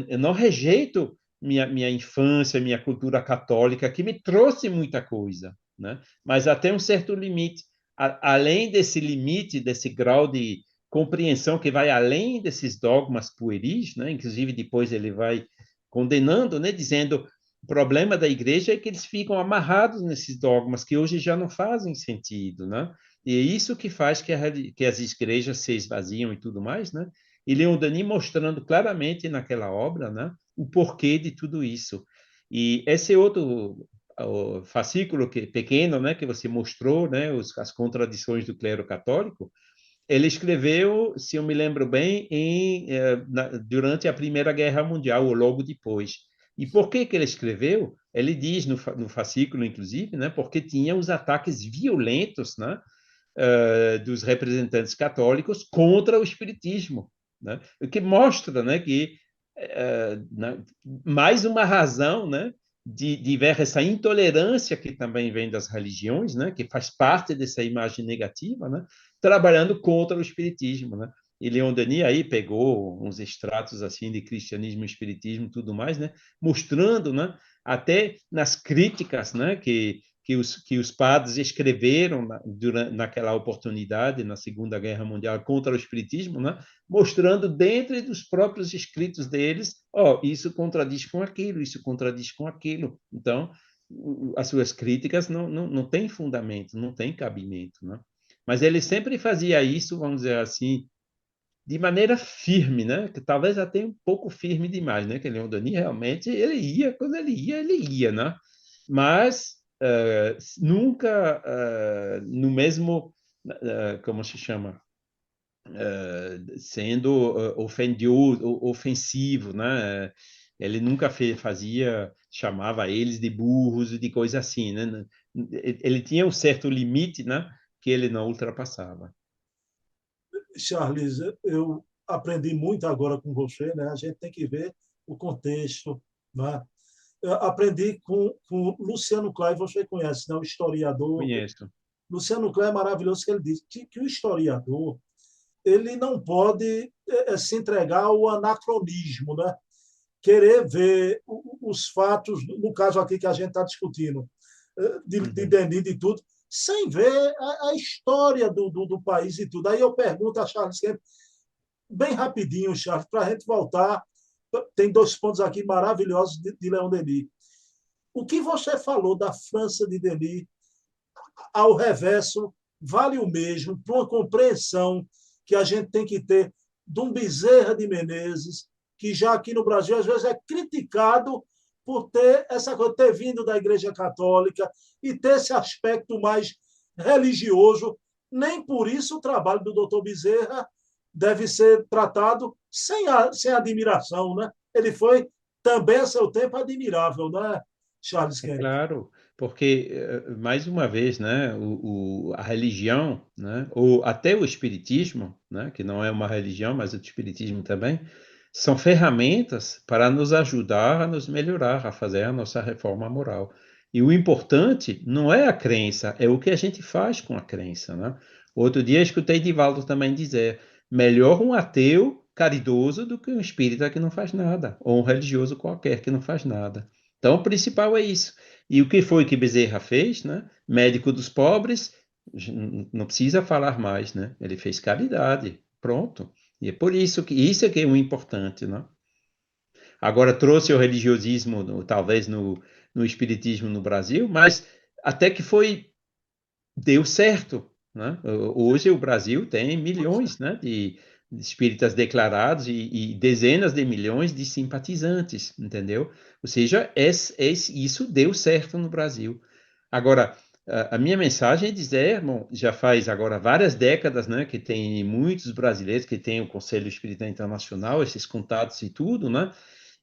eu não rejeito minha infância, minha cultura católica, que me trouxe muita coisa, né? Mas até um certo limite. Além desse limite, desse grau de compreensão que vai além desses dogmas pueris, né? Inclusive depois ele vai condenando, né? Dizendo o problema da igreja é que eles ficam amarrados nesses dogmas que hoje já não fazem sentido, né? E é isso que faz que as igrejas se esvaziam e tudo mais, né? E Leon Denis mostrando claramente naquela obra, né? O porquê de tudo isso. E esse outro o fascículo pequeno, né, que você mostrou, né, as contradições do clero católico, ele escreveu, se eu me lembro bem, durante a Primeira Guerra Mundial, ou logo depois. E por que que ele escreveu? Ele diz no fascículo, inclusive, né, porque tinha os ataques violentos, né, dos representantes católicos contra o espiritismo, né? O que mostra, né, que né, mais uma razão, né, de ver essa intolerância que também vem das religiões, né, que faz parte dessa imagem negativa, né, trabalhando contra o espiritismo, né? E Leon Denis aí pegou uns extratos assim de cristianismo, espiritismo, tudo mais, né, mostrando, né, até nas críticas, né, que os padres escreveram naquela oportunidade, na Segunda Guerra Mundial, contra o espiritismo, né? Mostrando dentro dos próprios escritos deles, isso contradiz com aquilo, isso contradiz com aquilo. Então, as suas críticas não têm fundamento, não têm cabimento, né? Mas ele sempre fazia isso, vamos dizer assim, de maneira firme, né? Que talvez até um pouco firme demais, né? Que Leon Denis realmente quando ele ia, né? Mas nunca no mesmo, como se chama, sendo ofensivo, né? Ele nunca chamava eles de burros e de coisa assim, né? Ele tinha um certo limite, né? Que ele não ultrapassava. Charles, eu aprendi muito agora com você, né? A gente tem que ver o contexto, né? Eu aprendi com Luciano Clay, você conhece, né? O historiador. Conheço. Luciano Clay é maravilhoso que ele diz que o historiador ele não pode se entregar ao anacronismo, né? Querer ver os fatos, no caso aqui que a gente está discutindo, de Uhum. Denis, de tudo, sem ver a história do país e tudo. Aí eu pergunto a Charles Kemp, bem rapidinho, Charles, para a gente voltar. Tem dois pontos aqui maravilhosos de Leon Denis. O que você falou da França de Denis, ao reverso, vale o mesmo para uma compreensão que a gente tem que ter de um Bezerra de Menezes, que já aqui no Brasil às vezes é criticado por ter essa coisa, ter vindo da Igreja Católica e ter esse aspecto mais religioso. Nem por isso o trabalho do doutor Bezerra deve ser tratado sem admiração, né? Ele foi também a seu tempo admirável, né, Charles É Kemp? claro, porque, mais uma vez, né, a religião, né, ou até o espiritismo, né, que não é uma religião, mas o espiritismo também, são ferramentas para nos ajudar a nos melhorar, a fazer a nossa reforma moral. E o importante não é a crença, é o que a gente faz com a crença, né? Outro dia escutei Divaldo também dizer, melhor um ateu caridoso do que um espírita que não faz nada, ou um religioso qualquer que não faz nada. Então, o principal é isso. E o que foi que Bezerra fez, né? Médico dos pobres, não precisa falar mais, né? Ele fez caridade, pronto. E é por isso que isso é que é o importante, né? Agora trouxe o religiosismo, talvez no espiritismo no Brasil, mas até que deu certo, né? Hoje o Brasil tem milhões, né, de espíritas declarados e dezenas de milhões de simpatizantes, entendeu? Ou seja, isso deu certo no Brasil. Agora, a minha mensagem é dizer, bom, já faz agora várias décadas, né, que tem muitos brasileiros que têm o Conselho Espírita Internacional, esses contatos e tudo, né?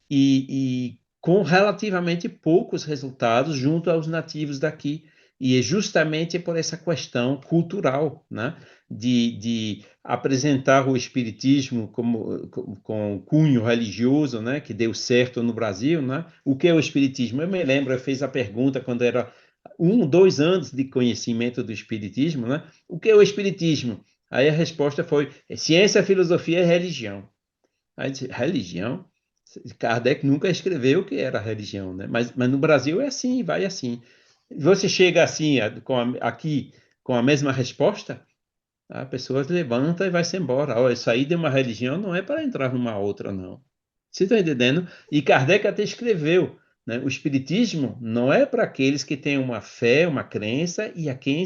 E com relativamente poucos resultados junto aos nativos daqui. E é justamente por essa questão cultural, né? De apresentar o espiritismo com cunho religioso, né? Que deu certo no Brasil, né? O que é o espiritismo? Eu me lembro, eu fiz a pergunta quando era 1, 2 anos de conhecimento do espiritismo, né? O que é o espiritismo? Aí a resposta foi ciência, filosofia e religião. Aí disse, religião? Kardec nunca escreveu o que era religião, né? Mas no Brasil é assim, vai assim. Você chega assim, aqui, com a mesma resposta, a pessoa levanta e vai-se embora. Olha, sair de uma religião não é para entrar numa outra, não. Você está entendendo? E Kardec até escreveu, né? O Espiritismo não é para aqueles que têm uma fé, uma crença, e a quem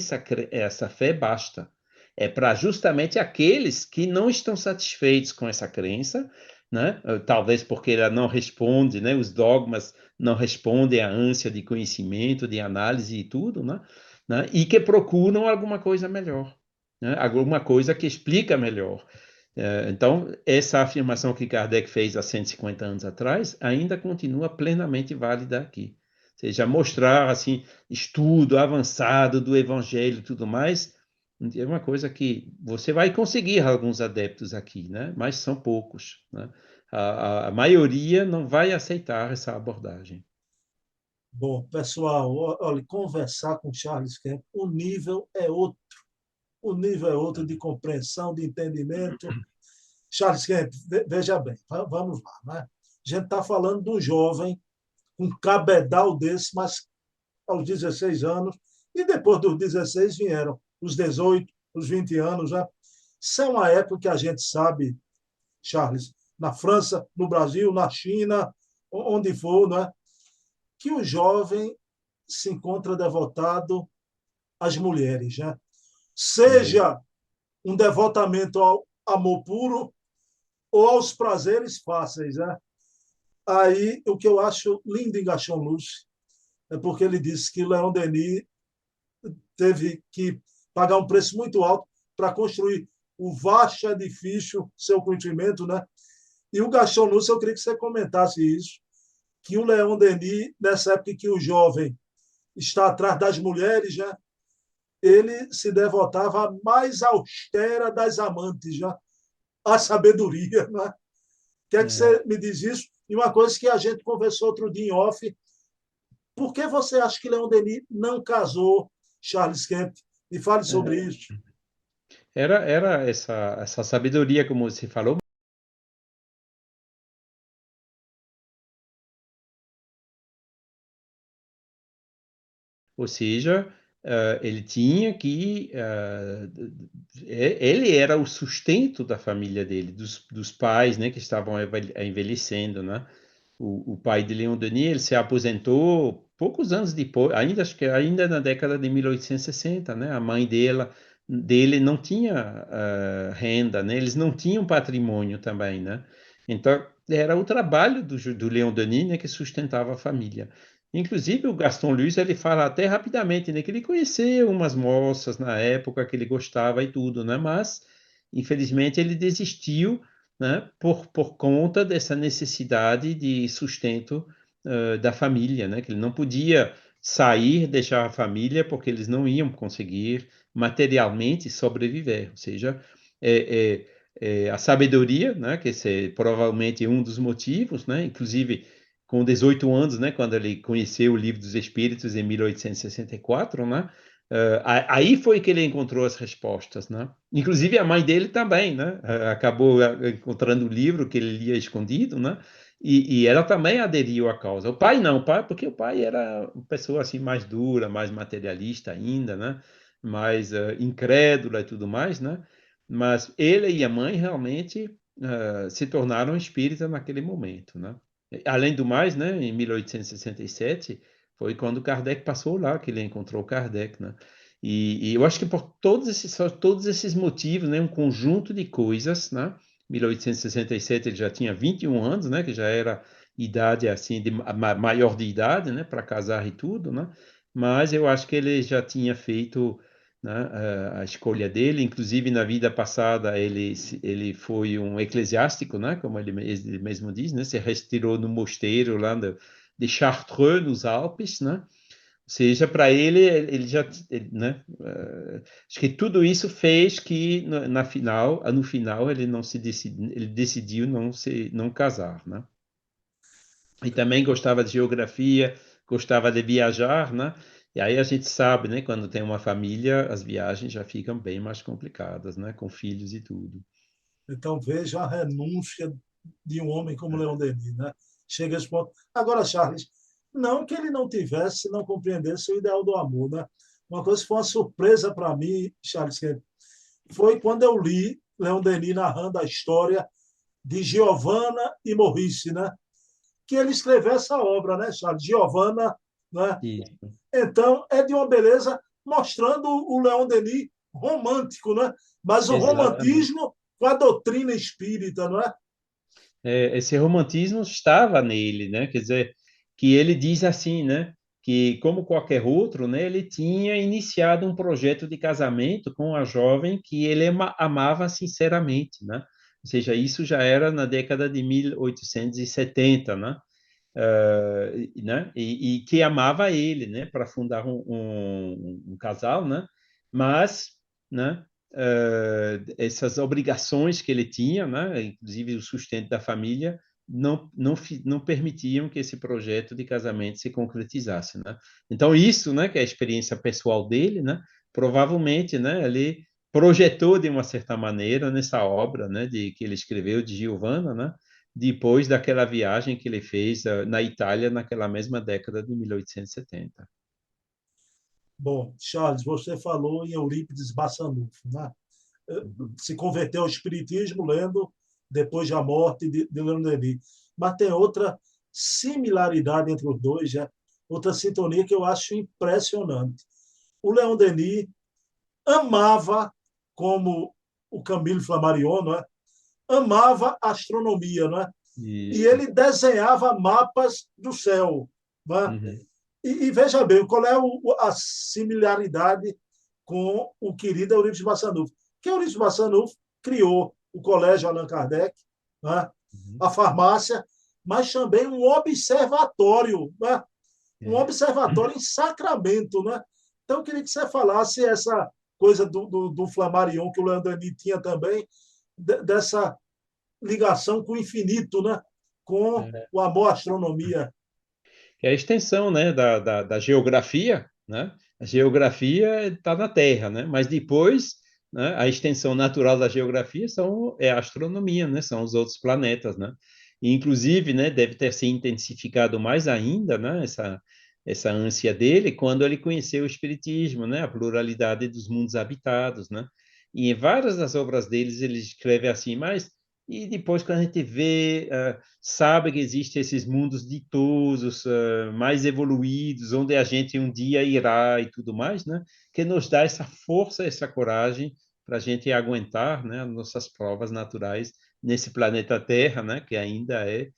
essa fé basta. É para justamente aqueles que não estão satisfeitos com essa crença né? Talvez porque ela não responde, né? Os dogmas não respondem à ânsia de conhecimento, de análise e tudo, né? E que procuram alguma coisa melhor, né? Alguma coisa que explica melhor. Então, essa afirmação que Kardec fez há 150 anos atrás ainda continua plenamente válida aqui. Ou seja, mostrar assim, estudo avançado do Evangelho e tudo mais, é uma coisa que você vai conseguir alguns adeptos aqui, né? Mas são poucos, né? A maioria não vai aceitar essa abordagem. Bom, pessoal, olha, conversar com Charles Kemp, o nível é outro de compreensão, de entendimento. Charles Kemp, veja bem, vamos lá, né? A gente está falando de um jovem, um cabedal desse, mas aos 16 anos, e depois dos 16 vieram os 18, os 20 anos. Né? Isso é uma época que a gente sabe, Charles, na França, no Brasil, na China, onde for, né? Que o jovem se encontra devotado às mulheres. Né? É, Seja um devotamento ao amor puro ou aos prazeres fáceis. Né? Aí, o que eu acho lindo em Gaston Luz é porque ele disse que Leon Denis teve que pagar um preço muito alto para construir o vasto edifício, seu conhecimento, né? E o Gaston Lúcio, eu queria que você comentasse isso, que o Leon Denis, nessa época que o jovem está atrás das mulheres, né? Ele se devotava à mais austera das amantes, já, a sabedoria. Né? Quer que é, você me diz isso? E uma coisa que a gente conversou outro dia em off, por que você acha que Leon Denis não casou Charles Kemp? E fale sobre é. isso. Era essa sabedoria, como você falou, ou seja, ele tinha que. Ele era o sustento da família dele, dos pais, né, que estavam envelhecendo, né? O pai de Leon Denis, ele se aposentou poucos anos depois, ainda acho que ainda na década de 1860, né? A mãe dele não tinha renda, né? Eles não tinham patrimônio também, né? Então era o trabalho do Leon Denis, né, que sustentava a família. Inclusive o Gaston Luiz ele fala até rapidamente, né, que ele conheceu umas moças na época que ele gostava e tudo, né? Mas infelizmente ele desistiu, né, por conta dessa necessidade de sustento da família, né, que ele não podia sair, deixar a família, porque eles não iam conseguir materialmente sobreviver. Ou seja, é, a sabedoria, né, que esse é provavelmente um dos motivos, né, inclusive com 18 anos, né, quando ele conheceu o Livro dos Espíritos em 1864, né, aí foi que ele encontrou as respostas, né? Inclusive a mãe dele também, né? Acabou encontrando o livro que ele lia escondido, né? E ela também aderiu à causa. O pai não, porque o pai era uma pessoa assim mais dura, mais materialista ainda, né? Mais incrédula e tudo mais, né? Mas ele e a mãe realmente se tornaram espíritas naquele momento, né? Além do mais, né? Em 1867 foi quando Kardec passou lá que ele encontrou Kardec, né? E eu acho que por todos esses motivos, né, um conjunto de coisas, né? 1867 ele já tinha 21 anos, né, que já era idade assim de maior de idade, né, para casar e tudo, né? Mas eu acho que ele já tinha feito, né, a escolha dele, inclusive na vida passada ele foi um eclesiástico, né, como ele mesmo diz, né, se retirou no mosteiro lá de Chartreux, nos Alpes, né? Ou seja, para ele já, né? Acho que tudo isso fez que no final ele não se ele decidiu não casar, né? E também gostava de geografia, gostava de viajar, né? E aí a gente sabe, né? Quando tem uma família, as viagens já ficam bem mais complicadas, né? Com filhos e tudo. Então, veja a renúncia de um homem como Leon Denis. Né? Chega a esse ponto. Agora, Charles, não que ele não tivesse, não compreendesse o ideal do amor. Né? Uma coisa que foi uma surpresa para mim, Charles, foi quando eu li Leon Denis narrando a história de Giovanna e Maurice, né? Que ele escreveu essa obra, né, Charles? Giovanna, né? Isso, Então, é de uma beleza mostrando o Leon Denis romântico, né? Mas o exatamente. romantismo com a doutrina espírita, não é? esse romantismo estava nele, né? Quer dizer, que ele diz assim, né? Que como qualquer outro, né? Ele tinha iniciado um projeto de casamento com a jovem que ele amava sinceramente, né? Ou seja, isso já era na década de 1870, né? Né? E que amava ele, né? Para fundar um casal, né? Mas, né? Essas obrigações que ele tinha, né? Inclusive o sustento da família, não permitiam que esse projeto de casamento se concretizasse, né? Então isso, né? Que é a experiência pessoal dele, né? Provavelmente, né? Ele projetou de uma certa maneira nessa obra, né? De que ele escreveu de Giovanna, né? Depois daquela viagem que ele fez na Itália naquela mesma década de 1870. Bom, Charles, você falou em Eurípides Bassanufo, né? Uhum. Se converteu ao espiritismo lendo Depois da Morte de Leon Denis. Mas tem outra similaridade entre os dois, já, outra sintonia que eu acho impressionante. O Leon Denis amava, como o Camille Flammarion, não é? Amava astronomia, não é? E Isso. ele desenhava mapas do céu. Não é? Uhum. E veja bem, qual é a similaridade com o querido Eurípides Bassanufo? Que Eurípides Bassanufo criou o Colégio Allan Kardec, né? Uhum. A farmácia, mas também um observatório, né? Um É. observatório em Sacramento. Né? Então, eu queria que você falasse essa coisa do Flammarion, que o Leandrini tinha também, dessa ligação com o infinito, né? Com É. o amor à astronomia. Que é a extensão, né, da geografia, né? A geografia está na Terra, né? Mas depois, né, a extensão natural da geografia é a astronomia, né? São os outros planetas, né? E, inclusive, né, deve ter se intensificado mais ainda, né, essa ânsia dele quando ele conheceu o espiritismo, né? A pluralidade dos mundos habitados, né? E em várias das obras deles ele escreve assim, mas e depois quando a gente vê sabe que existem esses mundos ditosos, mais evoluídos, onde a gente um dia irá e tudo mais, né? Que nos dá essa força, essa coragem para a gente aguentar, né? As nossas provas naturais nesse planeta Terra, né? Que ainda é,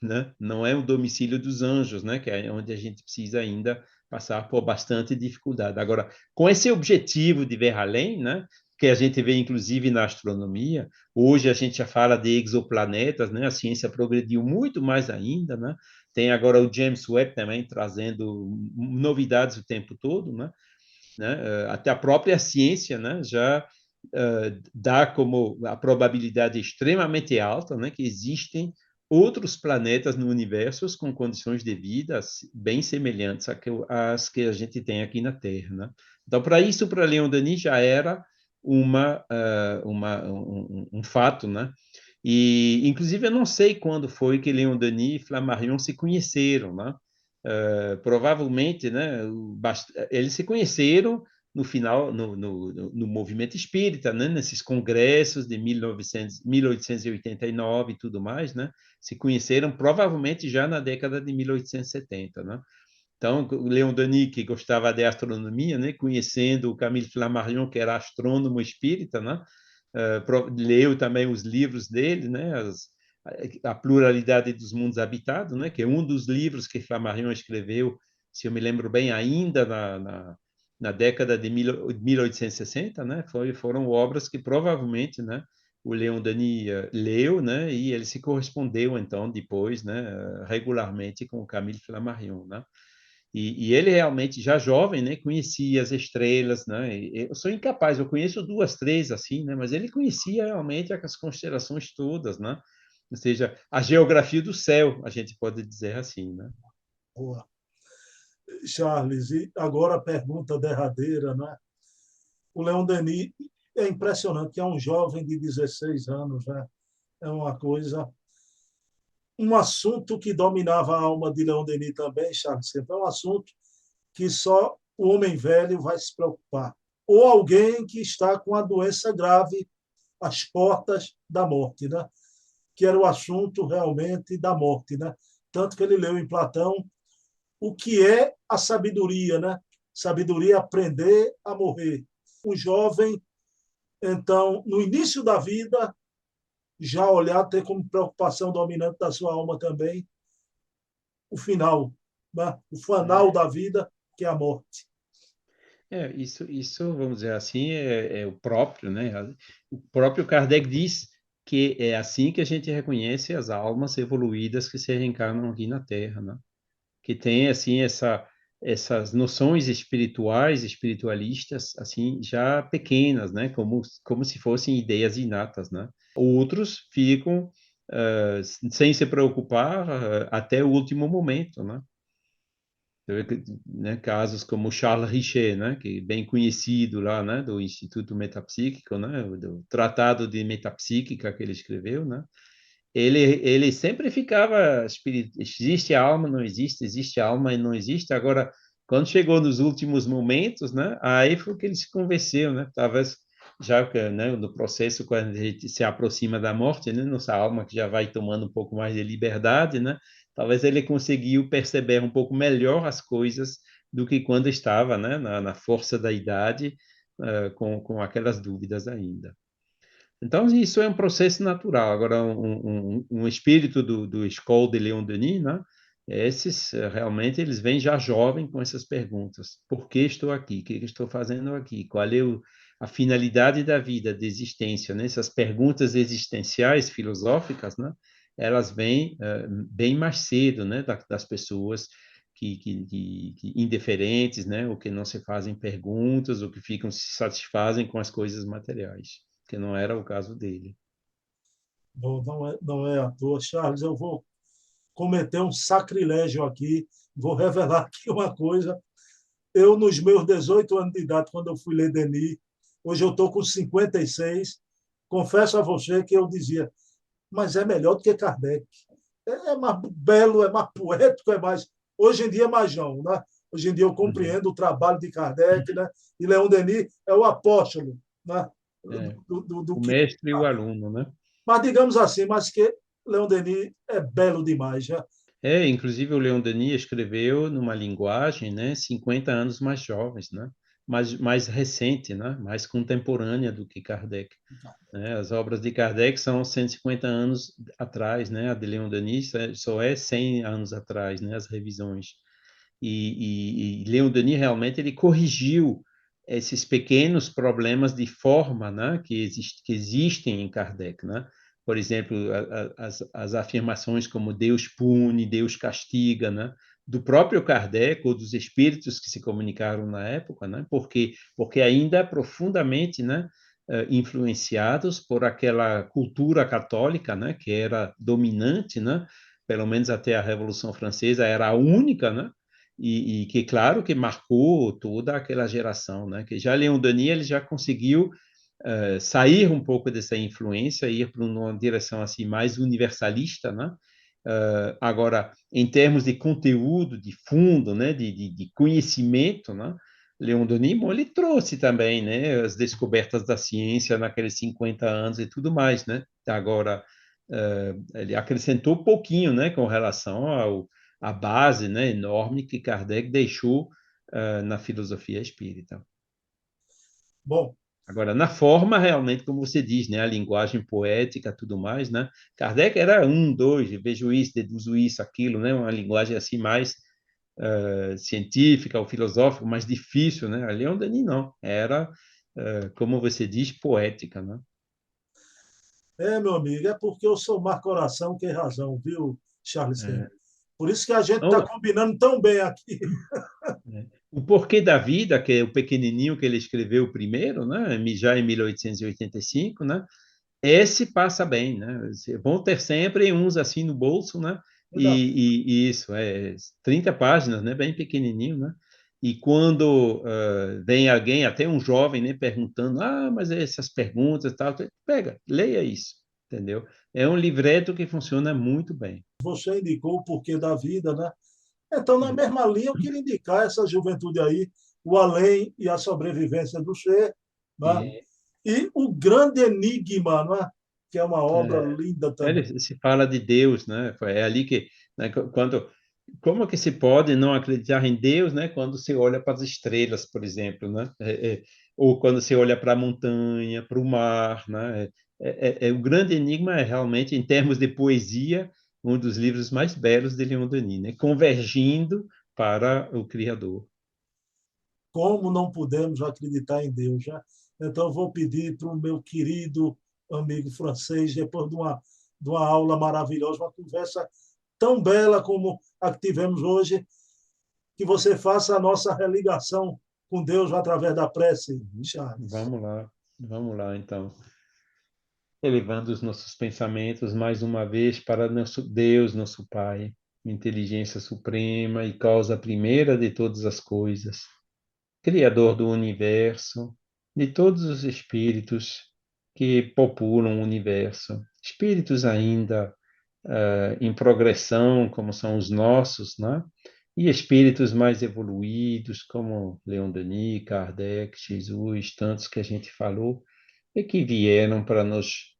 né? Não é o domicílio dos anjos, né? Que é onde a gente precisa ainda passar por bastante dificuldade. Agora, com esse objetivo de ver além, né? Que a gente vê inclusive na astronomia, hoje a gente já fala de exoplanetas, né? A ciência progrediu muito mais ainda, né? Tem agora o James Webb também trazendo novidades o tempo todo, né? Até a própria ciência, né? Já dá como a probabilidade extremamente alta, né, que existem outros planetas no universo com condições de vida bem semelhantes às que a gente tem aqui na Terra, né? Então, para isso, para Leon Denis já era um fato, né? E, inclusive, eu não sei quando foi que Leon Denis e Flammarion se conheceram, né? Provavelmente, né? Eles se conheceram no final, no movimento espírita, né? Nesses congressos de 1889 e tudo mais, né? Se conheceram provavelmente já na década de 1870, né? Então, o Leon Denis, que gostava de astronomia, né? Conhecendo o Camille Flammarion, que era astrônomo espírita, né? Leu também os livros dele, né? A pluralidade dos mundos habitados, né? Que é um dos livros que Flammarion escreveu, se eu me lembro bem, ainda na década de 1860, né? Foram obras que provavelmente, né? O Leon Denis leu, né? E ele se correspondeu então depois, né? Regularmente com o Camille Flammarion, né? E ele realmente, já jovem, né, conhecia as estrelas, né? Eu sou incapaz, eu conheço duas, três assim, né? Mas ele conhecia realmente as constelações todas, né? Ou seja, a geografia do céu, a gente pode dizer assim, né? Boa. Charles, e agora a pergunta derradeira, né? O Leon Denis é impressionante, que é um jovem de 16 anos, né? É uma coisa. Um assunto que dominava a alma de Leon Denis também, Charles, sempre é um assunto que só o homem velho vai se preocupar. Ou alguém que está com a doença grave às portas da morte, né? Que era o assunto realmente da morte. Né? Tanto que ele leu em Platão o que é a sabedoria. Né? Sabedoria é aprender a morrer. Um jovem, então, no início da vida, já olhar, ter como preocupação dominante da sua alma também o final, né? O fanal da vida, que é a morte. Isso, vamos dizer assim, é o próprio, né? O próprio Kardec diz que é assim que a gente reconhece as almas evoluídas que se reencarnam aqui na Terra, né? Que tem, assim, essas noções espirituais, espiritualistas, assim, já pequenas, né? Como se fossem ideias inatas, né? Outros ficam sem se preocupar até o último momento, né? Né, casos como Charles Richer, né, que é bem conhecido lá, né, do Instituto Metapsíquico, né, do Tratado de Metapsíquica que ele escreveu, né, ele sempre ficava, existe alma, não existe, existe alma e não existe. Agora, quando chegou nos últimos momentos, né, aí foi que ele se convenceu, né, talvez já né, no processo, quando a gente se aproxima da morte, né, nossa alma que já vai tomando um pouco mais de liberdade, né, talvez ele conseguiu perceber um pouco melhor as coisas do que quando estava, né, na força da idade, com aquelas dúvidas ainda. Então, isso é um processo natural. Agora, um espírito do Escola de Leon Denis, né? Esses, realmente, eles vêm já jovem com essas perguntas. Por que estou aqui? O que estou fazendo aqui? Qual é a finalidade da vida, da existência, né? Essas perguntas existenciais, filosóficas, né? Elas vêm bem mais cedo, né? Das pessoas que indiferentes, né? Ou que não se fazem perguntas, ou que ficam se satisfazem com as coisas materiais, que não era o caso dele. Bom, não é à toa. Charles, eu vou cometer um sacrilégio aqui, vou revelar aqui uma coisa. Eu, nos meus 18 anos de idade, quando eu fui ler Denis, hoje eu estou com 56, confesso a você que eu dizia, mas é melhor do que Kardec. É mais belo, é mais poético, é mais. Hoje em dia é mais não, né? Hoje em dia eu Uhum. compreendo o trabalho de Kardec, né? E Leon Denis é o apóstolo, né? É, Do o que. mestre e o aluno, né? Mas digamos assim, mas que Leon Denis é belo demais, já. Inclusive o Leon Denis escreveu numa linguagem, né, 50 anos mais jovens, né? Mais recente, né? Mais contemporânea do que Kardec. Né? As obras de Kardec são 150 anos atrás, né? A de Leon Denis só é 100 anos atrás, né? As revisões. E Leon Denis realmente ele corrigiu esses pequenos problemas de forma, né, que existem em Kardec, né? Por exemplo, as afirmações como Deus pune, Deus castiga, né? Do próprio Kardec ou dos espíritos que se comunicaram na época, né? Porque ainda profundamente, né, influenciados por aquela cultura católica, né, que era dominante, né? Pelo menos até a Revolução Francesa era a única, né? E que, claro, que marcou toda aquela geração, né? Que já Leon Denis ele já conseguiu sair um pouco dessa influência e ir para uma direção assim mais universalista, né? Agora, em termos de conteúdo, de fundo, né? De conhecimento, né? Leon Denis, bom, ele trouxe também, né? As descobertas da ciência naqueles 50 anos e tudo mais, né? Agora, ele acrescentou um pouquinho, né? Com relação à base, né? Enorme que Kardec deixou na filosofia espírita. Bom, Agora, na forma, realmente, como você diz, né, a linguagem poética, tudo mais, né? Kardec era um, dois, vejo isso, deduzo isso, aquilo, né? Uma linguagem assim mais científica ou filosófica, mais difícil, né? A Leon Denis não, era, como você diz, poética, né? meu amigo, é porque eu sou mar coração que é razão, viu, Charles Kemp? É. Por isso que a gente está Então, combinando tão bem aqui. o Porquê da Vida, que é o pequenininho que ele escreveu primeiro, né? Já em 1885, né? Esse passa bem, né? Vão ter sempre uns assim no bolso, né? Ainda E isso, 30 páginas, né? Bem pequenininho, né? E quando vem alguém, até um jovem, né? Perguntando, mas essas perguntas e tal, pega, leia isso, entendeu? É um livreto que funciona muito bem. você indicou o porquê da vida, né? Então, na mesma linha, eu queria indicar essa juventude aí, o além e a sobrevivência do ser, né? E, E o grande enigma, né? Que é uma obra é, linda também. ele se fala de Deus, né? É ali que, né, quando, como que se pode não acreditar em Deus, né? Quando se olha para as estrelas, por exemplo, né? Ou quando se olha para a montanha, para o mar, né? o grande enigma é realmente, em termos de poesia, um dos livros mais belos de Leon Denis, né? Convergindo para o Criador. Como não podemos acreditar em Deus, já? Então, eu vou pedir para o meu querido amigo francês, depois de uma aula maravilhosa, uma conversa tão bela como a que tivemos hoje, que você faça a nossa religação com Deus através da prece, Charles. Vamos lá, então. Elevando os nossos pensamentos mais uma vez para nosso Deus, nosso Pai, inteligência suprema e causa primeira de todas as coisas, Criador do universo, de todos os espíritos que populam o universo, espíritos ainda em progressão, como são os nossos, né? E espíritos mais evoluídos, como Leon Denis, Kardec, Jesus, tantos que a gente falou, e que vieram para nos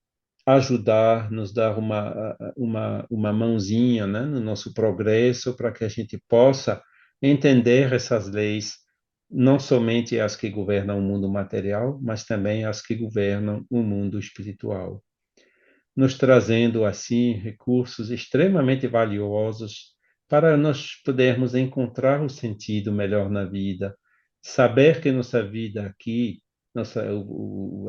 ajudar, nos dar uma mãozinha, né, no nosso progresso, para que a gente possa entender essas leis, não somente as que governam o mundo material, mas também as que governam o mundo espiritual, nos trazendo assim recursos extremamente valiosos para nós podermos encontrar o sentido melhor na vida, saber que nossa vida aqui,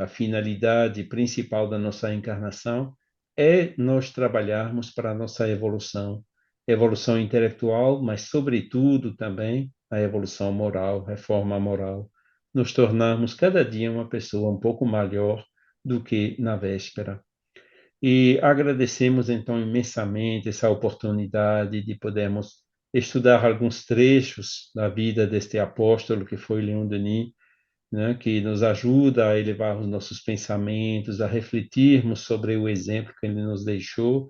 a finalidade principal da nossa encarnação é nós trabalharmos para a nossa evolução, evolução intelectual, mas sobretudo também a evolução moral, reforma moral, nos tornarmos cada dia uma pessoa um pouco melhor do que na véspera. E agradecemos então imensamente essa oportunidade de podermos estudar alguns trechos da vida deste apóstolo que foi Leon Denis, né, que nos ajuda a elevar os nossos pensamentos, a refletirmos sobre o exemplo que ele nos deixou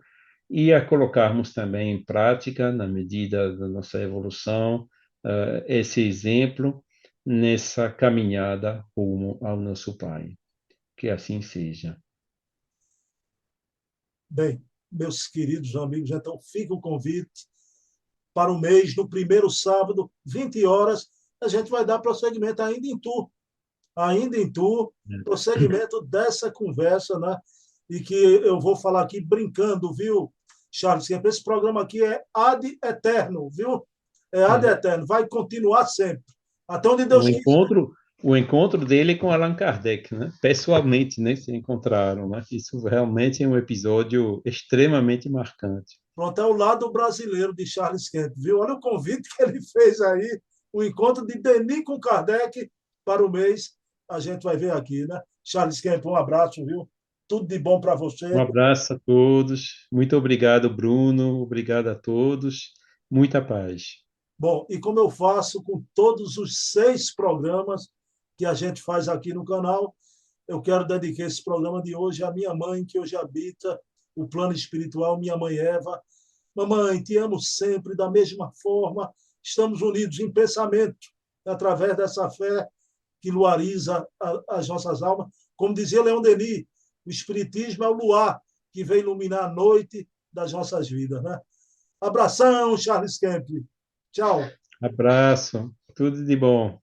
e a colocarmos também em prática, na medida da nossa evolução, esse exemplo nessa caminhada rumo ao nosso Pai. Que assim seja. Bem, meus queridos amigos, então fica o convite para o mês, no primeiro sábado, 20 horas, a gente vai dar prosseguimento ainda em tu, prosseguimento dessa conversa, né? E que eu vou falar aqui brincando, viu, Charles? Que esse programa aqui é ad eterno, viu? É ad É. eterno, vai continuar sempre, até onde O Deus quiser. encontro, o encontro dele com Allan Kardec, né? Pessoalmente, né? Se encontraram, né? Isso realmente é um episódio extremamente marcante. Pronto, é o lado brasileiro de Charles Kemp, viu? Olha o convite que ele fez aí, o encontro de Denis com Kardec para o mês. A gente vai ver aqui, né? Charles Kemp, um abraço, viu? Tudo de bom para Um você. abraço a todos. Muito obrigado, Bruno. Obrigado a todos. Muita paz. Bom, e como eu faço com todos os 6 programas que a gente faz aqui no canal, eu quero dedicar esse programa de hoje à minha mãe, que hoje habita o plano espiritual, minha mãe Eva. Mamãe, te amo sempre da mesma forma. Estamos unidos em pensamento, através dessa fé que luariza as nossas almas. Como dizia Leon Denis, o Espiritismo é o luar que vem iluminar a noite das nossas vidas. Né? Abração, Charles Kemp. Tchau. Abraço. Tudo de bom.